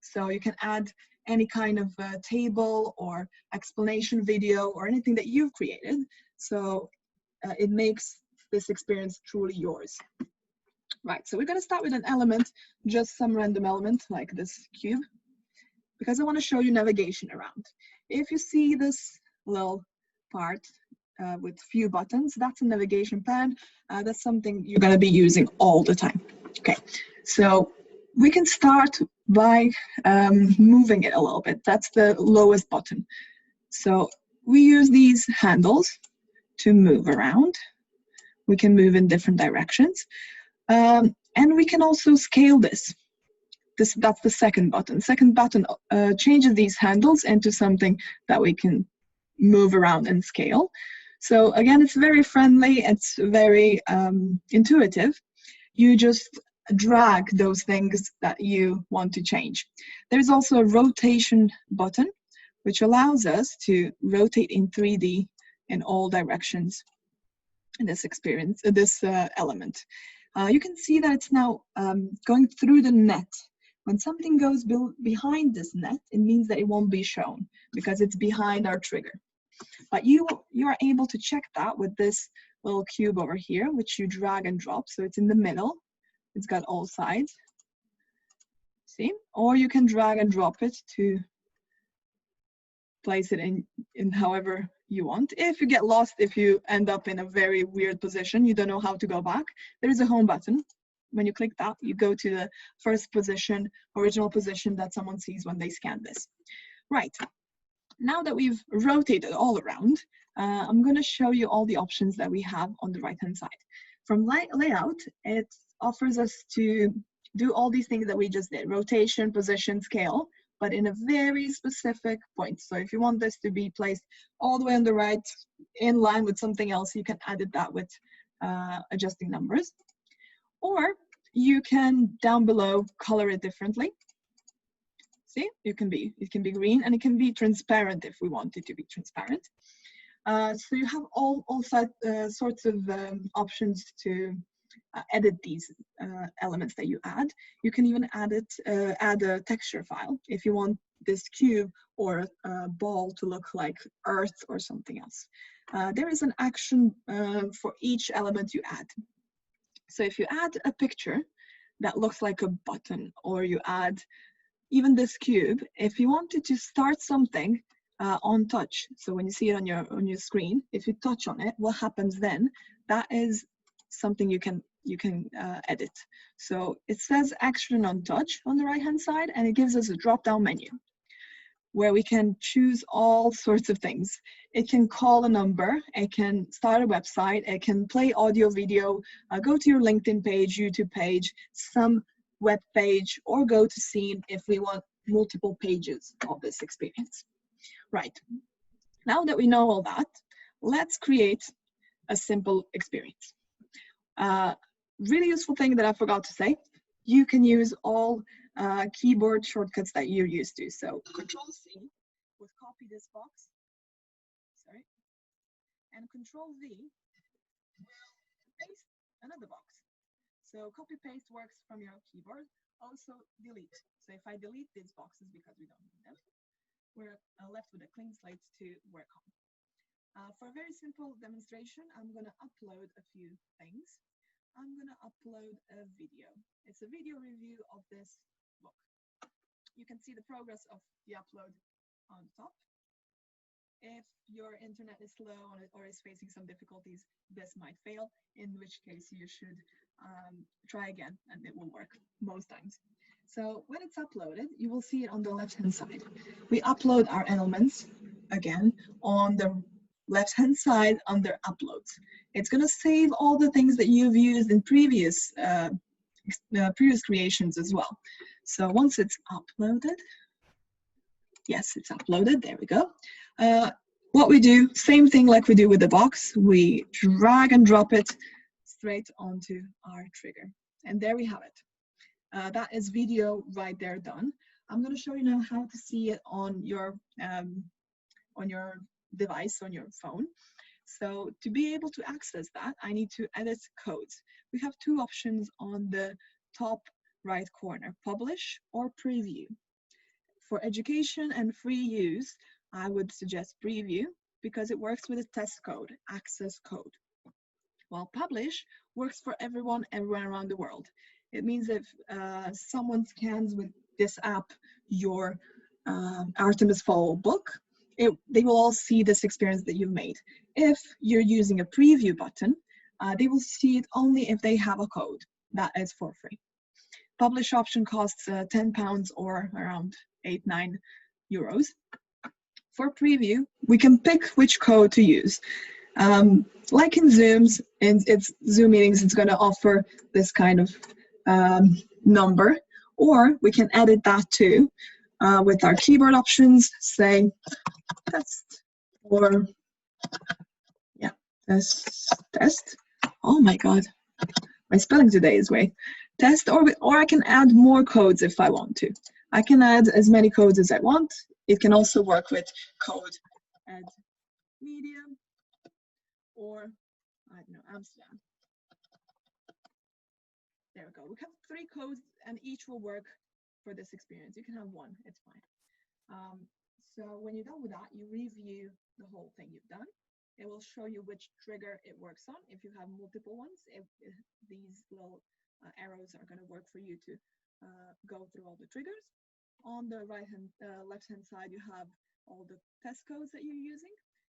So you can add any kind of table or explanation video or anything that you've created. So it makes this experience truly yours. Right, so we're going to start with an element, just some random element like this cube, because I want to show you navigation around. If you see this little part with few buttons, that's a navigation pad. That's something you're going to be using all the time. Okay, so we can start by moving it a little bit. That's the lowest button. So we use these handles to move around. We can move in different directions. And we can also scale this. That's the second button. Second button changes these handles into something that we can move around and scale. So again, it's very friendly. It's very intuitive. You just drag those things that you want to change. There's also a rotation button, which allows us to rotate in 3D in all directions in this experience, this element. You can see that it's now going through the net. When something goes behind this net, it means that it won't be shown because it's behind our trigger. But you are able to check that with this little cube over here, which you drag and drop. So it's in the middle. It's got all sides. See? Or you can drag and drop it to place it in however you want. If you get lost, if you end up in a very weird position, you don't know how to go back, there is a home button. When you click that, you go to the first position, original position that someone sees when they scan this. Right, now that we've rotated all around, I'm going to show you all the options that we have on the right-hand side. From layout, it offers us to do all these things that we just did, rotation, position, scale, but in a very specific point. So if you want this to be placed all the way on the right, in line with something else, you can edit that with adjusting numbers. Or you can, down below, color it differently. See, it can be green, and it can be transparent if we want it to be transparent. So you have all sorts of options to edit these elements that you add. You can even add a texture file if you want this cube or a ball to look like earth or something else. There is an action for each element you add. So if you add a picture that looks like a button, or you add even this cube, if you wanted to start something on touch, so when you see it on your screen, if you touch on it, what happens then? That is something you can edit. So it says action on touch on the right hand side, and it gives us a drop down menu where we can choose all sorts of things. It can call a number, it can start a website, it can play audio, video, go to your LinkedIn page, YouTube page, some web page, or go to scene if we want multiple pages of this experience. Right, now that we know all that, let's create a simple experience. Really useful thing that I forgot to say, you can use all keyboard shortcuts that you're used to. So Control-C would copy this box, sorry, and Control-V will paste another box. So copy-paste works from your keyboard. Also delete. So if I delete these boxes because we don't need them, we're left with a clean slate to work on. For a very simple demonstration, I'm going to upload a few things. I'm going to upload a video. It's a video review of this book. You can see the progress of the upload on top. If your internet is slow or is facing some difficulties, this might fail, in which case you should try again and it will work most times. So when it's uploaded, you will see it on the left-hand side. We upload our elements again on the left-hand side under uploads. It's going to save all the things that you've used in previous creations as well. So once it's uploaded, yes, it's uploaded, there we go. What we do, same thing like we do with the box, we drag and drop it straight onto our trigger. And there we have it. That is video right there done. I'm going to show you now how to see it on your device, on your phone. So to be able to access that, I need to edit codes. We have two options on the top right corner, publish or preview. For education and free use, I would suggest preview because it works with a test code, access code. While publish works for everyone around the world. It means if someone scans with this app your Artemis Fowl book, they will all see this experience that you've made. If you're using a preview button, they will see it only if they have a code. That is for free. Publish option costs £10 or around 8-9 euros. For preview, we can pick which code to use. Like in Zoom meetings, it's going to offer this kind of number, or we can edit that too with our keyboard options, say test, or yeah, test. Oh my God, my spelling today is great. Test, or I can add more codes if I want to. I can add as many codes as I want. It can also work with code and media, or I don't know, Amsterdam. There we go. We have 3 codes and each will work for this experience. You can have 1, it's fine. So when you're done with that, you review the whole thing you've done. It will show you which trigger it works on. If you have multiple ones, if these little arrows are going to work for you to go through all the triggers. On the left-hand side, you have all the test codes that you're using,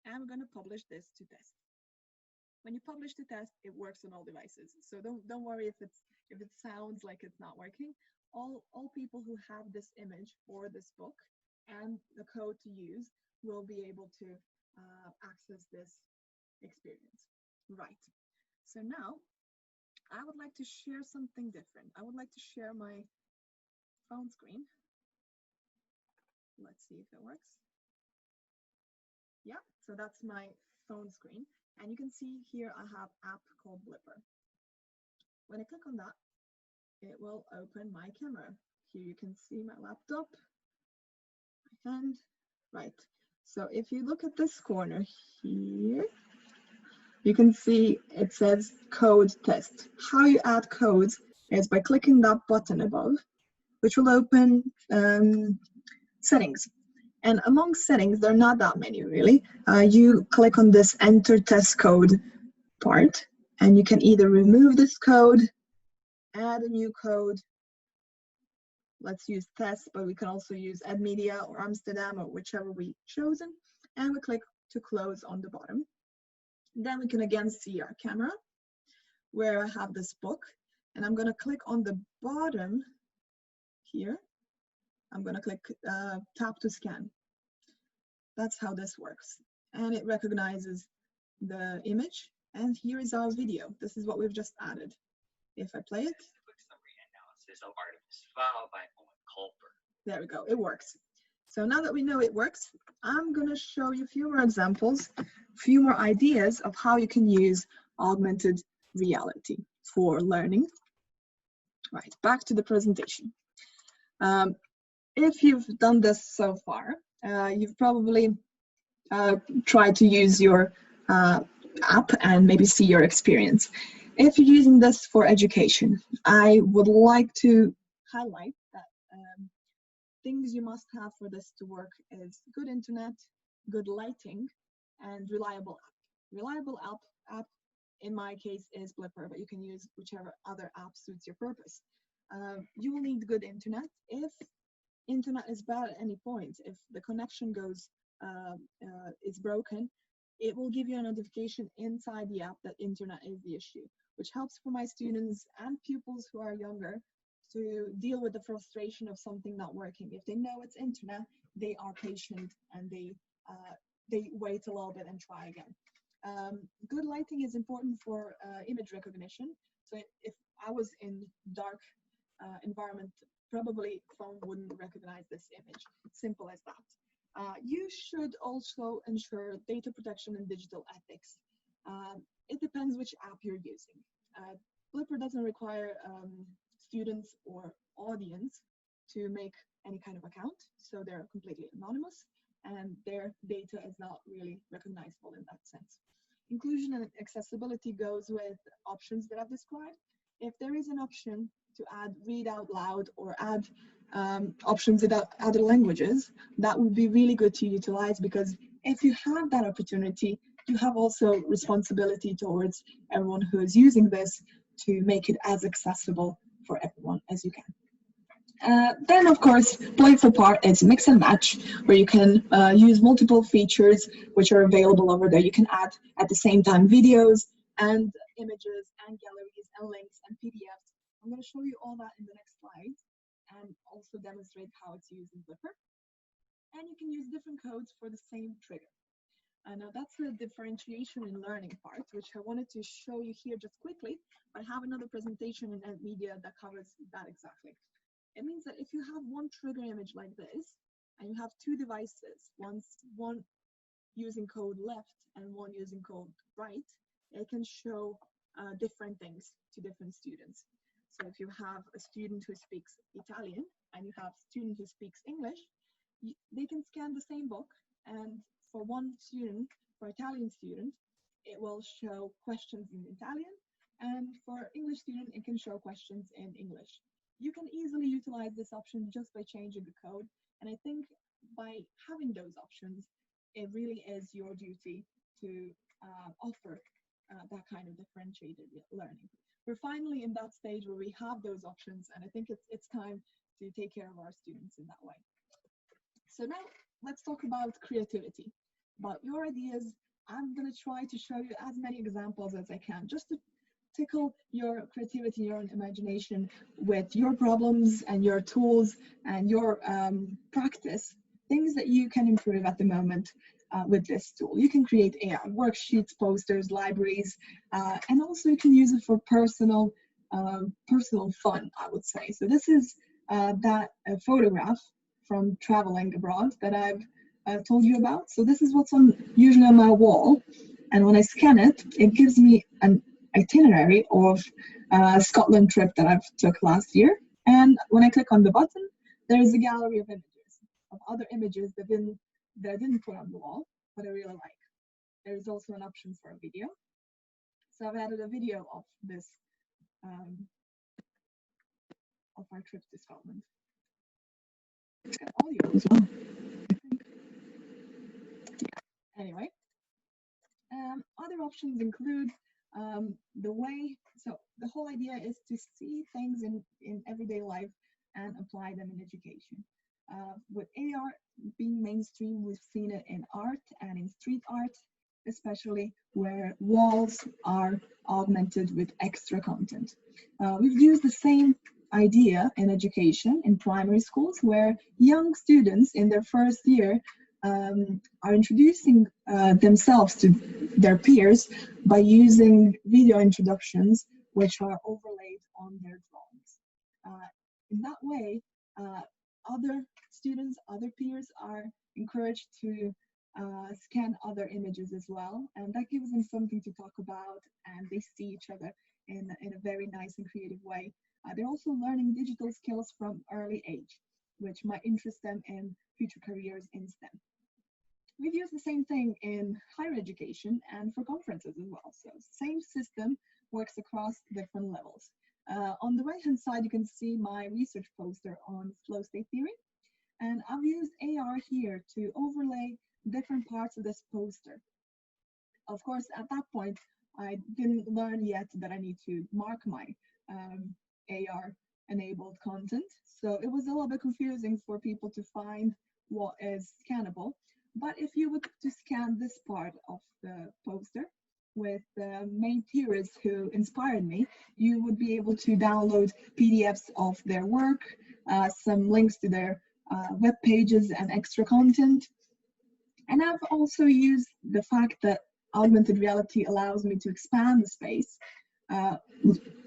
and we're going to publish this to test. When you publish the test, it works on all devices. So don't worry if it sounds like it's not working. All people who have this image or this book and the code to use will be able to access this experience. Right. So now I would like to share something different. I would like to share my phone screen. Let's see if it works. Yeah, so that's my phone screen. And you can see here I have an app called Blipper. When I click on that, it will open my camera. Here you can see my laptop, my hand. Right. So if you look at this corner here, you can see it says code test. How you add codes is by clicking that button above, which will open settings. And among settings, there are not that many really. You click on this enter test code part, and you can either remove this code, add a new code. Let's use test, but we can also use add media or Amsterdam or whichever we've chosen. And we click to close on the bottom. Then we can again see our camera where I have this book, and I'm going to click on the bottom here. I'm going to click tap to scan. That's how this works. And it recognizes the image. And here is our video. This is what we've just added. If I play it. There we go. It works. So now that we know it works, I'm going to show you a few more examples, a few more ideas of how you can use augmented reality for learning. Right, back to the presentation. If you've done this so far, you've probably tried to use your app and maybe see your experience. If you're using this for education, I would like to highlight that things you must have for this to work is good internet, good lighting, and reliable app. Reliable app in my case is Blipper, but you can use whichever other app suits your purpose. You will need good internet. If internet is bad at any point, if the connection goes is broken, it will give you a notification inside the app that internet is the issue, which helps for my students and pupils who are younger to deal with the frustration of something not working. If they know it's internet, they are patient and they wait a little bit and try again. Good lighting is important for image recognition. So if I was in dark environment, probably phone wouldn't recognize this image. Simple as that. You should also ensure data protection and digital ethics. It depends which app you're using. Blipper doesn't require students or audience to make any kind of account, so they're completely anonymous and their data is not really recognizable in that sense. Inclusion and accessibility goes with options that I've described. If there is an option to add read out loud or add options in other languages, that would be really good to utilize, because if you have that opportunity, you have also responsibility towards everyone who is using this to make it as accessible for everyone as you can. Then, of course, playful part is mix and match, where you can use multiple features which are available over there. You can add at the same time videos and images and galleries and links and PDFs. I'm going to show you all that in the next slide and also demonstrate how it's used in Blipper. And you can use different codes for the same trigger. Now that's the differentiation in learning part, which I wanted to show you here just quickly, but I have another presentation in media that covers that exactly. It means that if you have one trigger image like this, and you have two devices, one using code left and one using code right, it can show different things to different students. So if you have a student who speaks Italian and you have a student who speaks English, They can scan the same book, and for one student, for Italian student, it will show questions in Italian, and for English student, it can show questions in English. You can easily utilize this option just by changing the code, and I think by having those options, it really is your duty to offer that kind of differentiated learning. We're finally in that stage where we have those options, and I think it's time to take care of our students in that way. So now let's talk about creativity, about your ideas. I'm going to try to show you as many examples as I can, just to tickle your creativity, your imagination with your problems and your tools and your practice, things that you can improve at the moment with this tool. You can create AR worksheets, posters, libraries, and also you can use it for personal fun, I would say. So this is that photograph from traveling abroad that I've told you about. So this is what's usually on my wall, and when I scan it, it gives me an itinerary of a Scotland trip that I've took last year. And when I click on the button, there is a gallery of images, of other images that I didn't put on the wall, but I really like. There is also an option for a video. So I've added a video of this, of our trip to Scotland. It's got audio as well. Anyway, other options include the way, so the whole idea is to see things in everyday life and apply them in education. With AR being mainstream, we've seen it in art and in street art, especially where walls are augmented with extra content. We've used the same idea in education in primary schools, where young students in their first year are introducing themselves to their peers by using video introductions which are overlaid on their drawings. In that way, other students, other peers are encouraged to scan other images as well, and that gives them something to talk about, and they see each other in a very nice and creative way. They're also learning digital skills from early age, which might interest them in future careers in STEM. We've used the same thing in higher education and for conferences as well. So same system works across different levels. On the right-hand side, you can see my research poster on flow state theory. And I've used AR here to overlay different parts of this poster. Of course, at that point, I didn't learn yet that I need to mark my AR-enabled content. So it was a little bit confusing for people to find what is scannable. But if you were to scan this part of the poster with the main theorists who inspired me, you would be able to download PDFs of their work, some links to their web pages and extra content. And I've also used the fact that augmented reality allows me to expand the space.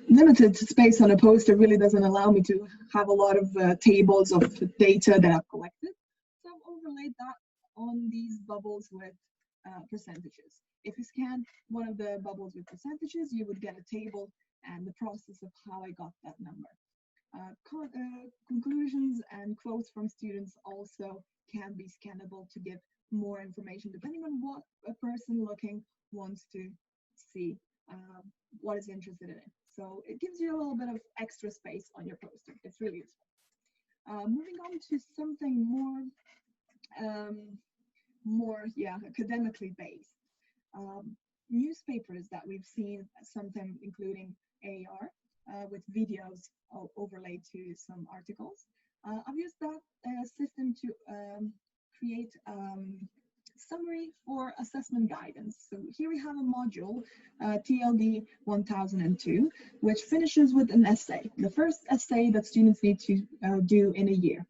Limited space on a poster really doesn't allow me to have a lot of tables of data that I've collected. So I've overlaid that on these bubbles with percentages. If you scan one of the bubbles with percentages, you would get a table and the process of how I got that number. Conclusions and quotes from students also can be scannable to give more information depending on what a person looking wants to see, what is interested in it. So it gives you a little bit of extra space on your poster. It's really useful. Moving on to something more academically based. Newspapers that we've seen, sometimes including AR, with videos overlaid to some articles. I've used that system to create summary for assessment guidance. So here we have a module, TLD 1002, which finishes with an essay, the first essay that students need to do in a year.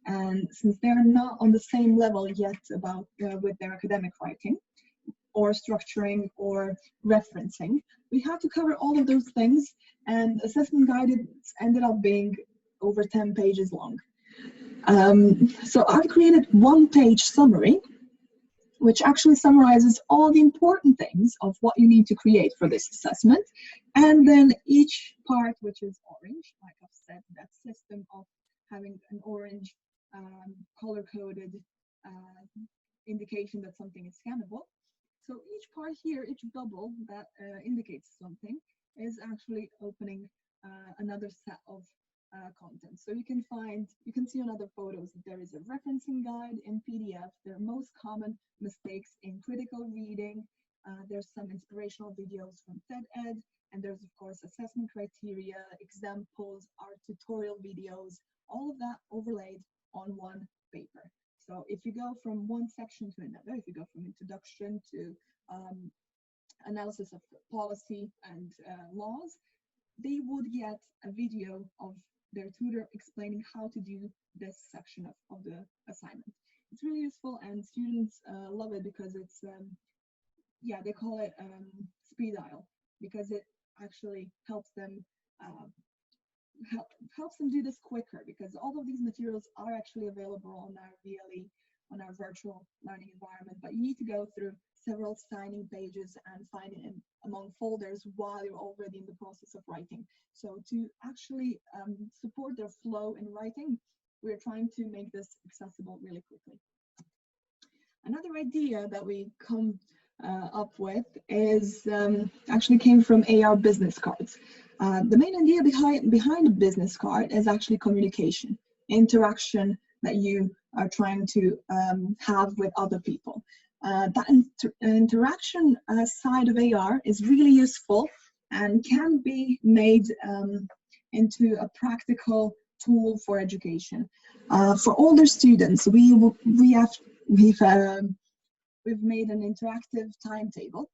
And since they're not on the same level yet about with their academic writing or structuring or referencing, we had to cover all of those things, and assessment guidance ended up being over 10 pages long. So I've created one-page summary, which actually summarizes all the important things of what you need to create for this assessment. And then each part, which is orange, like I've said, that system of having an orange color-coded indication that something is scannable. So each part here, each bubble that indicates something is actually opening another set of content. So you can see on other photos that there is a referencing guide in PDF. There are most common mistakes in critical reading. There's some inspirational videos from TED-Ed, and there's of course assessment criteria, examples, art tutorial videos, all of that overlaid on one paper. So if you go from one section to another, if you go from introduction to analysis of policy and laws, they would get a video of their tutor explaining how to do this section of the assignment. It's really useful, and students love it because it's, yeah, they call it speed dial, because it actually helps them do this quicker, because all of these materials are actually available on our VLE, on our virtual learning environment, but you need to go through several signing pages and find it among folders while you're already in the process of writing. So to actually support their flow in writing, we're trying to make this accessible really quickly. Another idea that we come up with is actually came from AR business cards. The main idea behind a business card is actually communication, interaction that you are trying to have with other people. That interaction side of AR is really useful and can be made into a practical tool for education. For older students, we've made an interactive timetable,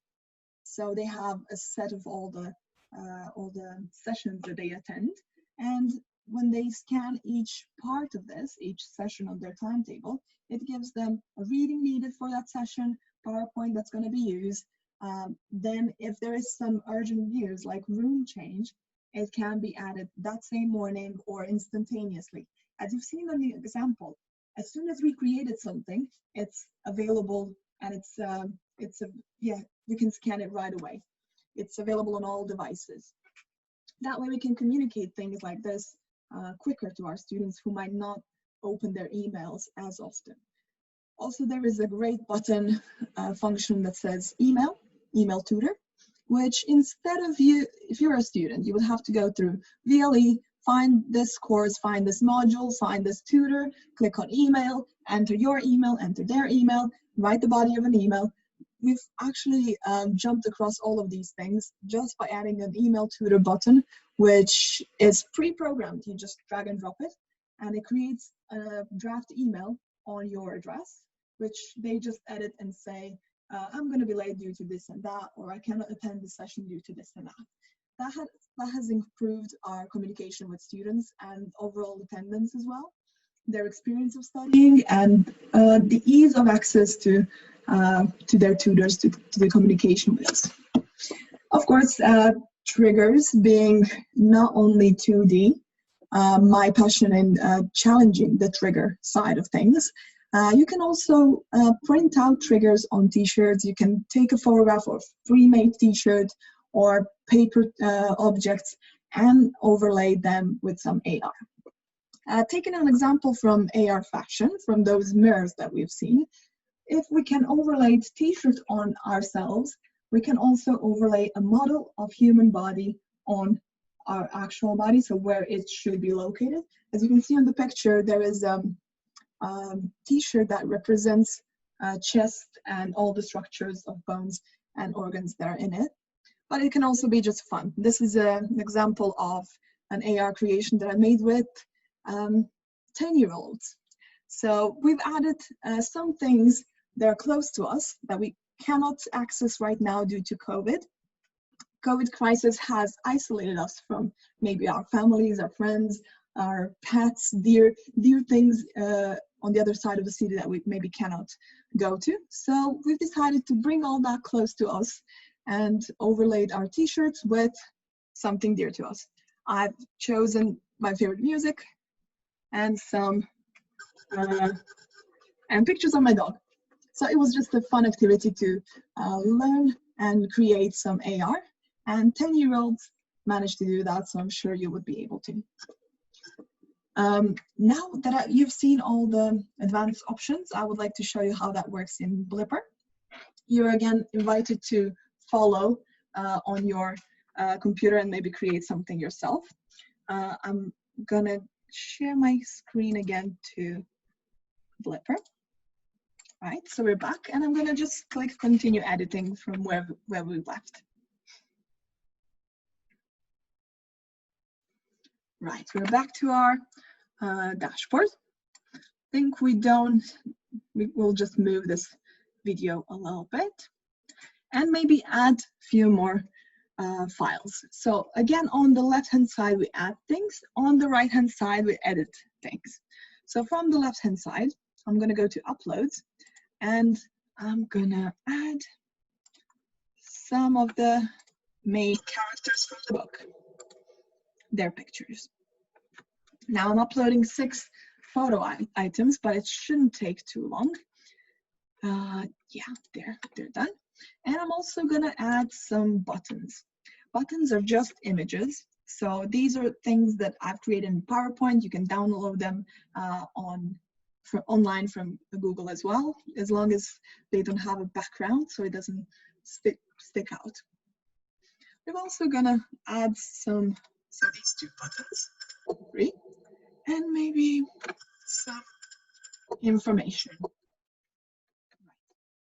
so they have a set of all the sessions that they attend, and when they scan each part of this, each session of their timetable, it gives them a reading needed for that session, PowerPoint that's going to be used. Then if there is some urgent news like room change, it can be added that same morning or instantaneously. As you've seen in the example, as soon as we created something, it's available, and we can scan it right away. It's available on all devices. That way we can communicate things like this quicker to our students who might not open their emails as often. Also, there is a great button function that says email tutor, which instead of if you're a student, you would have to go through VLE, find this course, find this module, find this tutor, click on email, enter your email, enter their email, write the body of an email. We've actually jumped across all of these things just by adding an email tutor button, which is pre-programmed. You just drag and drop it, and it creates a draft email on your address, which they just edit and say, I'm going to be late due to this and that, or I cannot attend the session due to this and that. That has improved our communication with students and overall attendance as well, their experience of studying, and the ease of access to their tutors, to the communication with us. Of course, triggers being not only 2D, my passion in challenging the trigger side of things. You can also print out triggers on t-shirts. You can take a photograph of pre-made t-shirt or paper objects and overlay them with some AR. Taking an example from AR fashion, from those mirrors that we've seen, if we can overlay t-shirt on ourselves, we can also overlay a model of human body on our actual body, so where it should be located. As you can see on the picture, there is a t-shirt that represents chest and all the structures of bones and organs that are in it. But it can also be just fun. This is an example of an AR creation that I made with 10-year-olds. So we've added some things that are close to us that we cannot access right now due to COVID. COVID crisis has isolated us from maybe our families, our friends, our pets, dear things on the other side of the city that we maybe cannot go to. So we've decided to bring all that close to us and overlaid our t-shirts with something dear to us. I've chosen my favorite music and some and pictures of my dog. So it was just a fun activity to learn and create some AR, and 10-year-olds managed to do that, so I'm sure you would be able to. Now that you've seen all the advanced options, I would like to show you how that works in Blipper. You're again invited to follow on your computer and maybe create something yourself. I'm gonna share my screen again to Blipper. Right, so we're back, and I'm gonna just click continue editing from where we left. Right, we're back to our dashboard. I think we will just move this video a little bit and maybe add a few more files. So again, on the left-hand side, we add things. On the right-hand side, we edit things. So from the left-hand side, I'm gonna go to Uploads, and I'm gonna add some of the main characters from the book, their pictures. Now I'm uploading 6 photo items, but it shouldn't take too long. Yeah, they're done. And I'm also gonna add some buttons. Buttons are just images. So these are things that I've created in PowerPoint. You can download them online from Google as well, as long as they don't have a background so it doesn't stick out. We're also gonna add these 2 buttons, 3, and maybe some information. Right.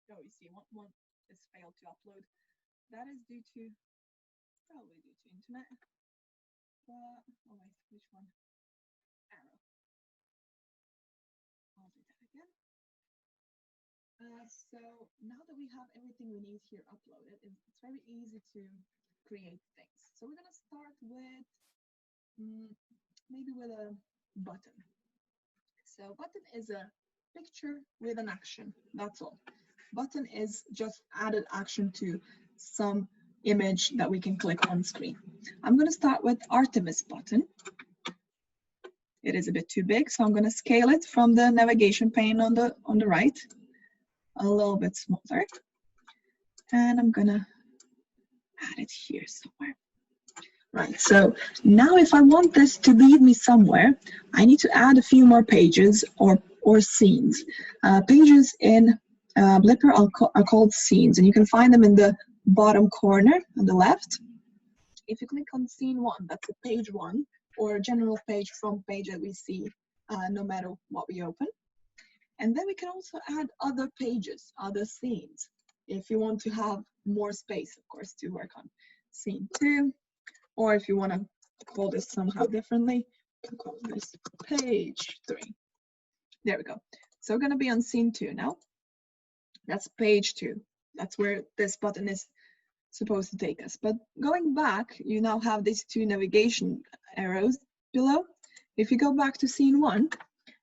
So you see one is failed to upload. That is probably due to internet. Oh wait, which one? Arrow. I'll do that again. So now that we have everything we need here uploaded, it's very easy to create things. So we're gonna start with maybe with a button. So button is a picture with an action, that's all. Button is just added action to some image that we can click on screen. I'm gonna start with Artemis button. It is a bit too big, so I'm gonna scale it from the navigation pane on the right, a little bit smaller. And I'm gonna add it here somewhere. Right, so now if I want this to lead me somewhere, I need to add a few more pages or scenes. Pages in Blipper are called scenes, and you can find them in the bottom corner on the left. If you click on scene 1, that's a page 1, or a general page, front page that we see no matter what we open. And then we can also add other pages, other scenes, if you want to have more space, of course, to work on. Scene 2. Or if you want to call this somehow differently, you can call this page 3. There we go. So we're going to be on scene 2 now. That's page 2. That's where this button is supposed to take us. But going back, you now have these 2 navigation arrows below. If you go back to scene 1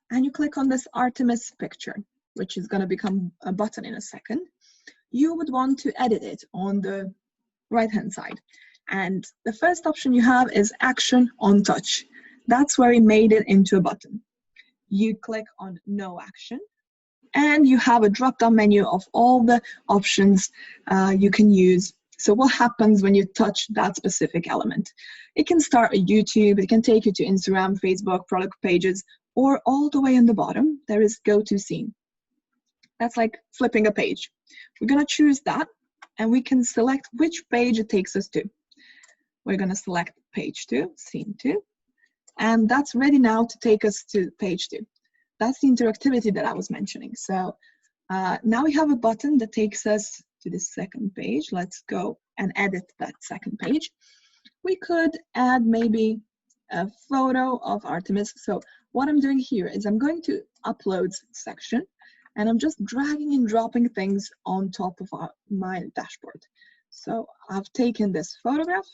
and you click on this Artemis picture, which is going to become a button in a second, you would want to edit it on the right-hand side. And the first option you have is Action on Touch. That's where we made it into a button. You click on No Action, and you have a drop-down menu of all the options you can use. So what happens when you touch that specific element? It can start a YouTube, it can take you to Instagram, Facebook, product pages, or all the way in the bottom, there is Go to Scene. That's like flipping a page. We're gonna choose that, and we can select which page it takes us to. We're going to select page 2, scene 2, and that's ready now to take us to page 2. That's the interactivity that I was mentioning. So now we have a button that takes us to the second page. Let's go and edit that second page. We could add maybe a photo of Artemis. So what I'm doing here is I'm going to Uploads section, and I'm just dragging and dropping things on top of my dashboard. So I've taken this photograph,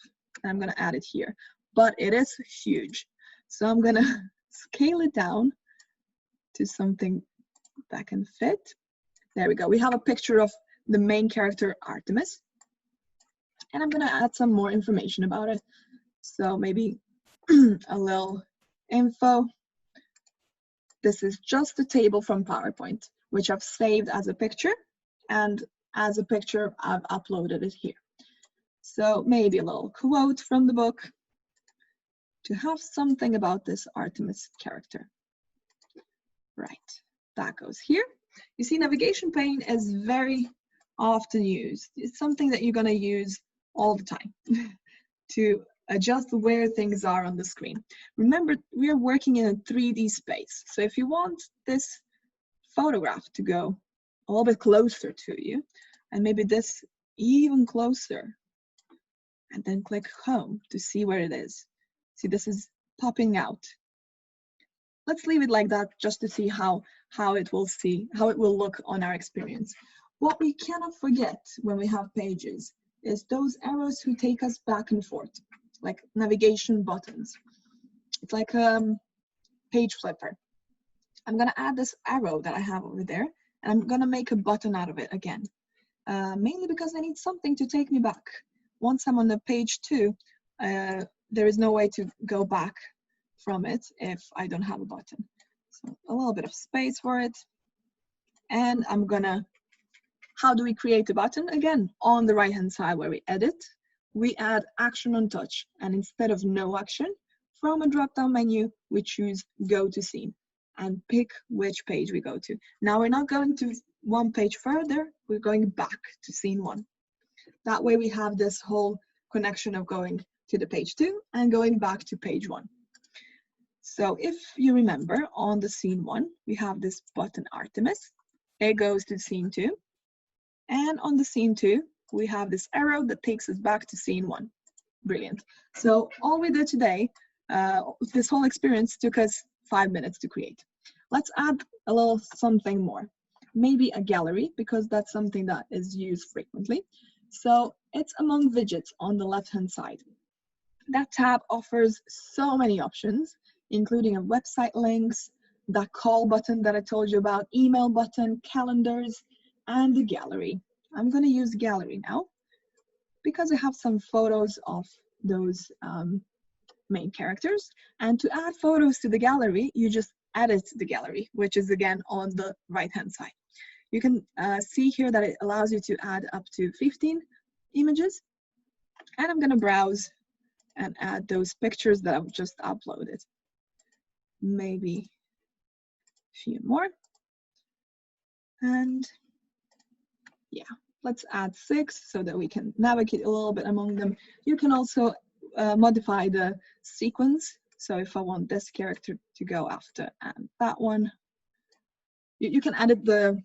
and I'm going to add it here, but it is huge. So I'm going to scale it down to something that can fit. There we go. We have a picture of the main character, Artemis. And I'm going to add some more information about it. So maybe a little info. This is just a table from PowerPoint, which I've saved as a picture. And as a picture, I've uploaded it here. So maybe a little quote from the book. to have something about this Artemis character. Right, that goes here. You see, navigation pane is very often used. It's something that you're going to use all the time to adjust where things are on the screen. Remember, we are working in a 3D space. So if you want this photograph to go a little bit closer to you, and maybe this even closer, and then click home to see where it is. See, this is popping out. Let's leave it like that just to see how it will look on our experience. What we cannot forget when we have pages is those arrows who take us back and forth, like navigation buttons. It's like a page flipper. I'm gonna add this arrow that I have over there, and I'm gonna make a button out of it again, mainly because I need something to take me back. Once I'm on the page 2, there is no way to go back from it if I don't have a button. So a little bit of space for it. And I'm gonna, how do we create a button? Again, on the right-hand side where we edit, we add action on touch. And instead of no action, from a drop-down menu, we choose go to scene and pick which page we go to. Now we're not going to one page further, we're going back to scene 1. That way we have this whole connection of going to the page 2 and going back to page 1. So if you remember, on the scene 1, we have this button Artemis. It goes to scene 2. And on the scene 2, we have this arrow that takes us back to scene 1. Brilliant. So all we did today, this whole experience took us 5 minutes to create. Let's add a little something more. Maybe a gallery, because that's something that is used frequently. So it's among widgets on the left-hand side. That tab offers so many options, including a website links, that call button that I told you about, email button, calendars, and the gallery. I'm going to use gallery now because I have some photos of those main characters. And to add photos to the gallery, you just edit the gallery, which is again on the right-hand side. You can see here that it allows you to add up to 15 images. And I'm going to browse and add those pictures that I've just uploaded. Maybe a few more. And yeah, let's add 6 so that we can navigate a little bit among them. You can also modify the sequence. So if I want this character to go after and that one, you can edit the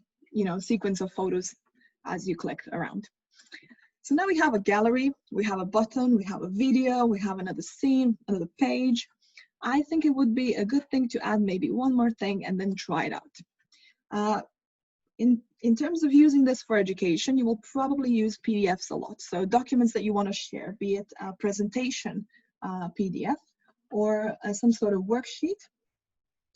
sequence of photos as you click around. So now we have a gallery, we have a button, we have a video, we have another scene, another page. I think it would be a good thing to add maybe one more thing and then try it out. In terms of using this for education, you will probably use PDFs a lot. So documents that you want to share, be it a presentation PDF or some sort of worksheet.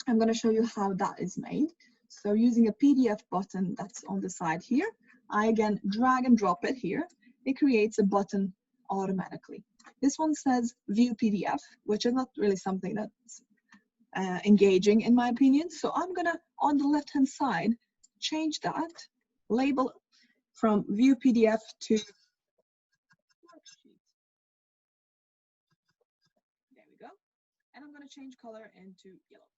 I'm going to show you how that is made. So using a PDF button that's on the side here, I again drag and drop it here. It creates a button automatically. This one says view PDF, which is not really something that's engaging in my opinion. So I'm gonna, on the left-hand side, change that label from view PDF to worksheet. There we go. And I'm gonna change color into yellow.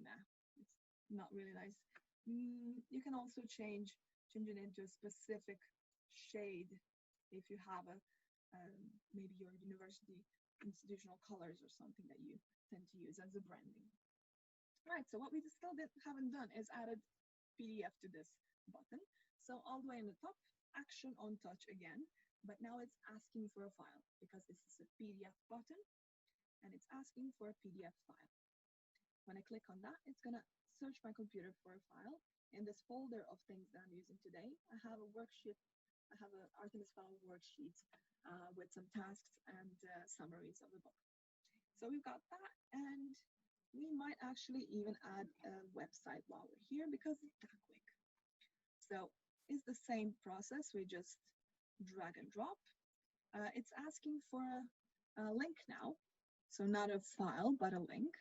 Nah, it's not really nice. You can also change it into a specific shade if you have maybe your university institutional colors or something that you tend to use as a branding. Right, so what we still haven't done is added PDF to this button. So all the way in the top, action on touch again, but now it's asking for a file because this is a PDF button and it's asking for a PDF file. When I click on that, it's gonna search my computer for a file. In this folder of things that I'm using today, I have a worksheet. I have an Artemis file worksheet with some tasks and summaries of the book. So we've got that, and we might actually even add a website while we're here because it's that quick. So it's the same process. We just drag and drop. It's asking for a link now. So not a file, but a link.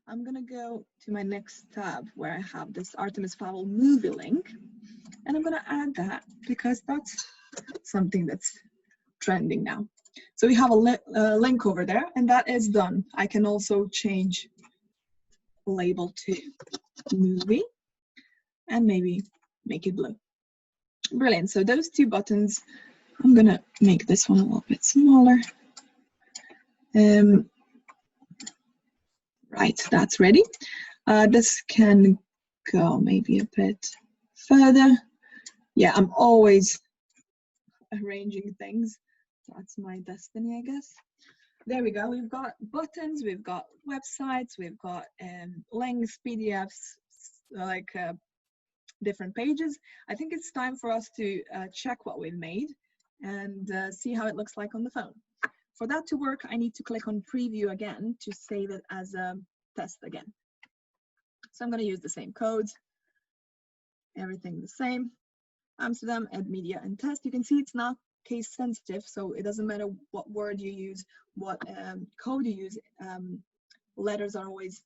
I'm gonna go to my next tab where I have this Artemis Fowl movie link, and I'm gonna add that because that's something that's trending now. So we have a link over there, and that is done. I can also change label to movie and maybe make it blue. Brilliant. So those two buttons, I'm gonna make this one a little bit smaller. Right, that's ready. This can go maybe a bit further. Yeah, I'm always arranging things. That's my destiny, I guess. There we go. We've got buttons, we've got websites, we've got links, PDFs, like different pages. I think it's time for us to check what we've made and see how it looks like on the phone. For that to work, I need to click on preview again to save it as a test again. So I'm going to use the same codes, everything the same. Amsterdam, add media and test. You can see it's not case sensitive, so it doesn't matter what word you use, what code you use. Letters are always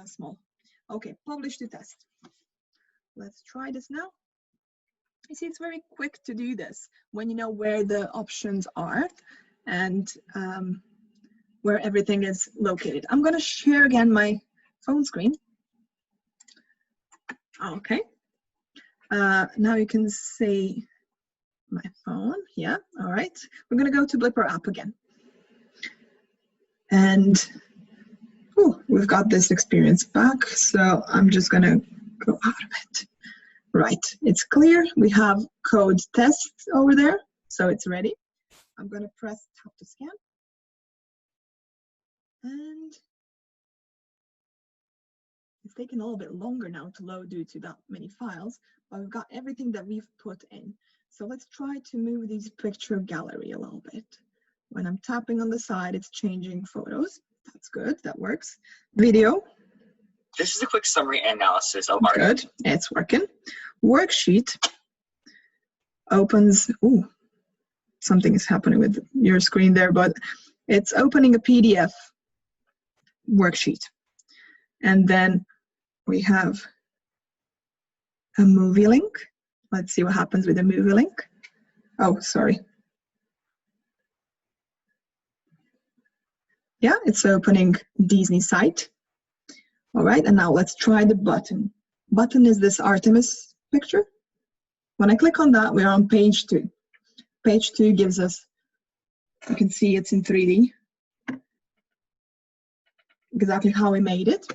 small. Okay, publish to test. Let's try this now. You see, it's very quick to do this when you know where the options are and where everything is located. I'm going to share again my phone screen. Okay. Now you can see my phone. Yeah, all right. We're going to go to Blipper app again. And we've got this experience back. So I'm just going to go out of it. Right, it's clear. We have code test over there, so it's ready. I'm going to press tap to scan. And it's taken a little bit longer now to load due to that many files, but we've got everything that we've put in. So let's try to move these picture gallery a little bit. When I'm tapping on the side, it's changing photos. That's good, that works. Video. This is a quick summary and analysis of our— Good, it's working. Worksheet opens, something is happening with your screen there, but it's opening a PDF worksheet. And then we have a movie link. Let's see what happens with the movie link. Oh, sorry. Yeah, it's opening Disney site. All right, and now let's try the button. Button is this Artemis picture. When I click on that, we're on page 2. Page 2 gives us, you can see it's in 3D, exactly how we made it.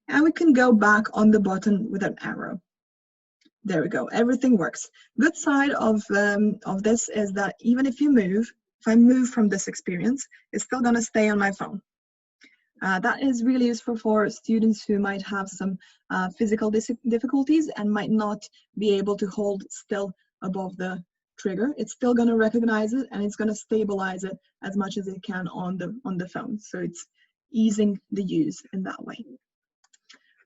And we can go back on the button with an arrow. There we go, everything works. Good side of this is that even if you move, if I move from this experience, it's still gonna stay on my phone. That is really useful for students who might have some physical difficulties and might not be able to hold still above the trigger. It's still going to recognize it and it's going to stabilize it as much as it can on the phone. So it's easing the use in that way.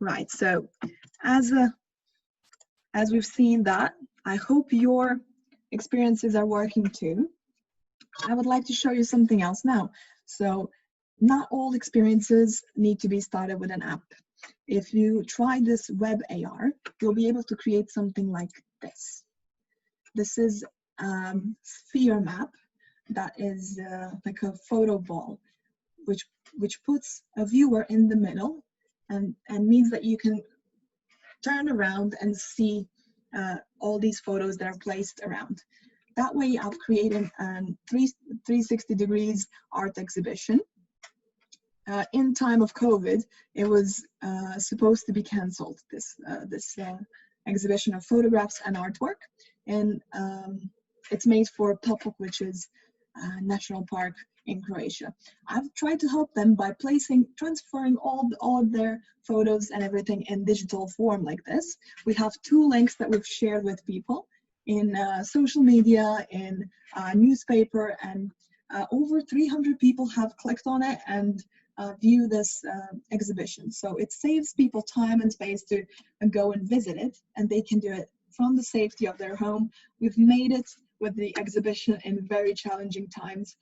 Right. So as we've seen that, I hope your experiences are working too. I would like to show you something else now. So not all experiences need to be started with an app. If you try this web AR, you'll be able to create something like this. This is sphere map that is like a photo ball, which puts a viewer in the middle and means that you can turn around and see all these photos that are placed around. That way I've created a 360 degrees art exhibition. In time of COVID, it was supposed to be cancelled, this exhibition of photographs and artwork. And it's made for Papuk, which is a national park in Croatia. I've tried to help them by transferring all of their photos and everything in digital form like this. We have 2 links that we've shared with people in social media, in newspaper, and over 300 people have clicked on it and view this exhibition. So it saves people time and space to go and visit it, and they can do it from the safety of their home. We've made it with the exhibition in very challenging times,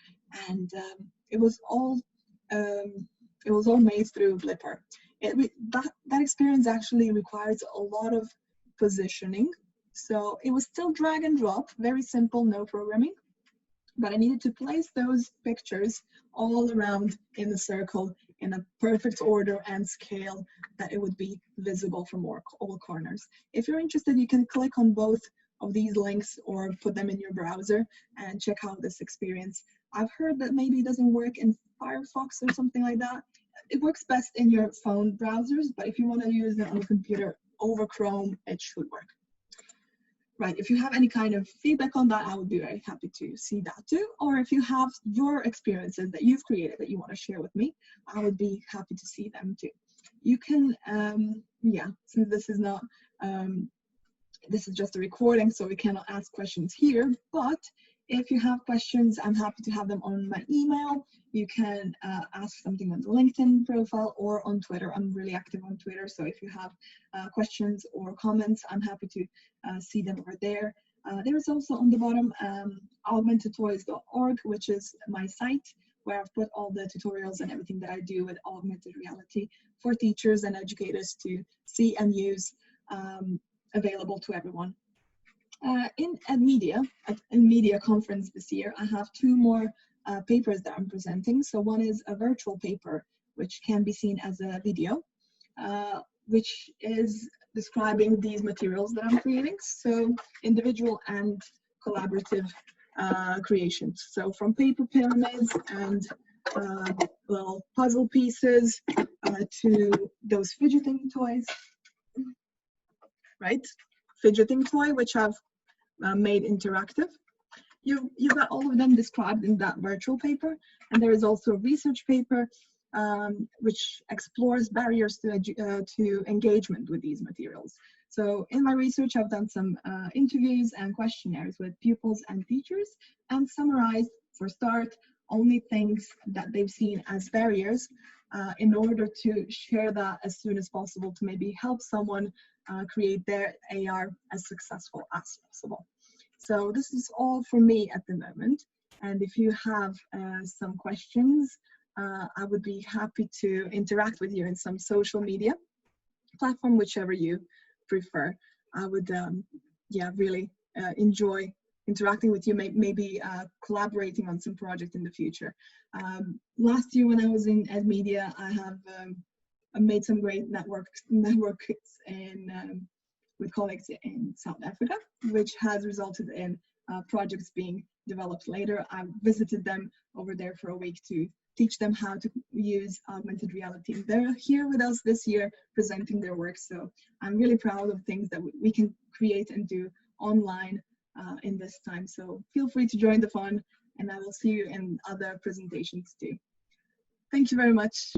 and it was all made through Blipper. That experience actually requires a lot of positioning, so it was still drag and drop, very simple, no programming. but I needed to place those pictures all around in the circle in a perfect order and scale that it would be visible from all corners. If you're interested, you can click on both of these links or put them in your browser and check out this experience. I've heard that maybe it doesn't work in Firefox or something like that. It works best in your phone browsers, but if you want to use it on a computer over Chrome, it should work. Right, if you have any kind of feedback on that, I would be very happy to see that too. Or if you have your experiences that you've created that you want to share with me, I would be happy to see them too. You can, yeah, since this is not, this is just a recording, so we cannot ask questions here, but if you have questions, I'm happy to have them on my email. You can ask something on the LinkedIn profile or on Twitter. I'm really active on Twitter, so if you have questions or comments, I'm happy to see them over there. There is also on the bottom augmentedtoys.org, which is my site where I've put all the tutorials and everything that I do with augmented reality for teachers and educators to see and use, available to everyone. In media conference this year, I have two more papers that I'm presenting. So one is a virtual paper, which can be seen as a video, which is describing these materials that I'm creating. So individual and collaborative creations. So from paper pyramids and little puzzle pieces to those fidgeting toys, right? Fidgeting toy, which I've made interactive. You've got all of them described in that virtual paper, and there is also a research paper which explores barriers to engagement with these materials. So in my research, I've done some interviews and questionnaires with pupils and teachers and summarized, for start, only things that they've seen as barriers in order to share that as soon as possible to maybe help someone create their AR as successful as possible. So this is all for me at the moment. And if you have some questions, I would be happy to interact with you in some social media platform, whichever you prefer. I would, yeah, really enjoy interacting with you, maybe collaborating on some project in the future. Last year when I was in Ed Media, I have made some great networks in with colleagues in South Africa, which has resulted in projects being developed later. I visited them over there for a week to teach them how to use augmented reality. They're here with us this year presenting their work, so I'm really proud of things that we can create and do online in this time. So feel free to join the fun, and I will see you in other presentations too. Thank you very much.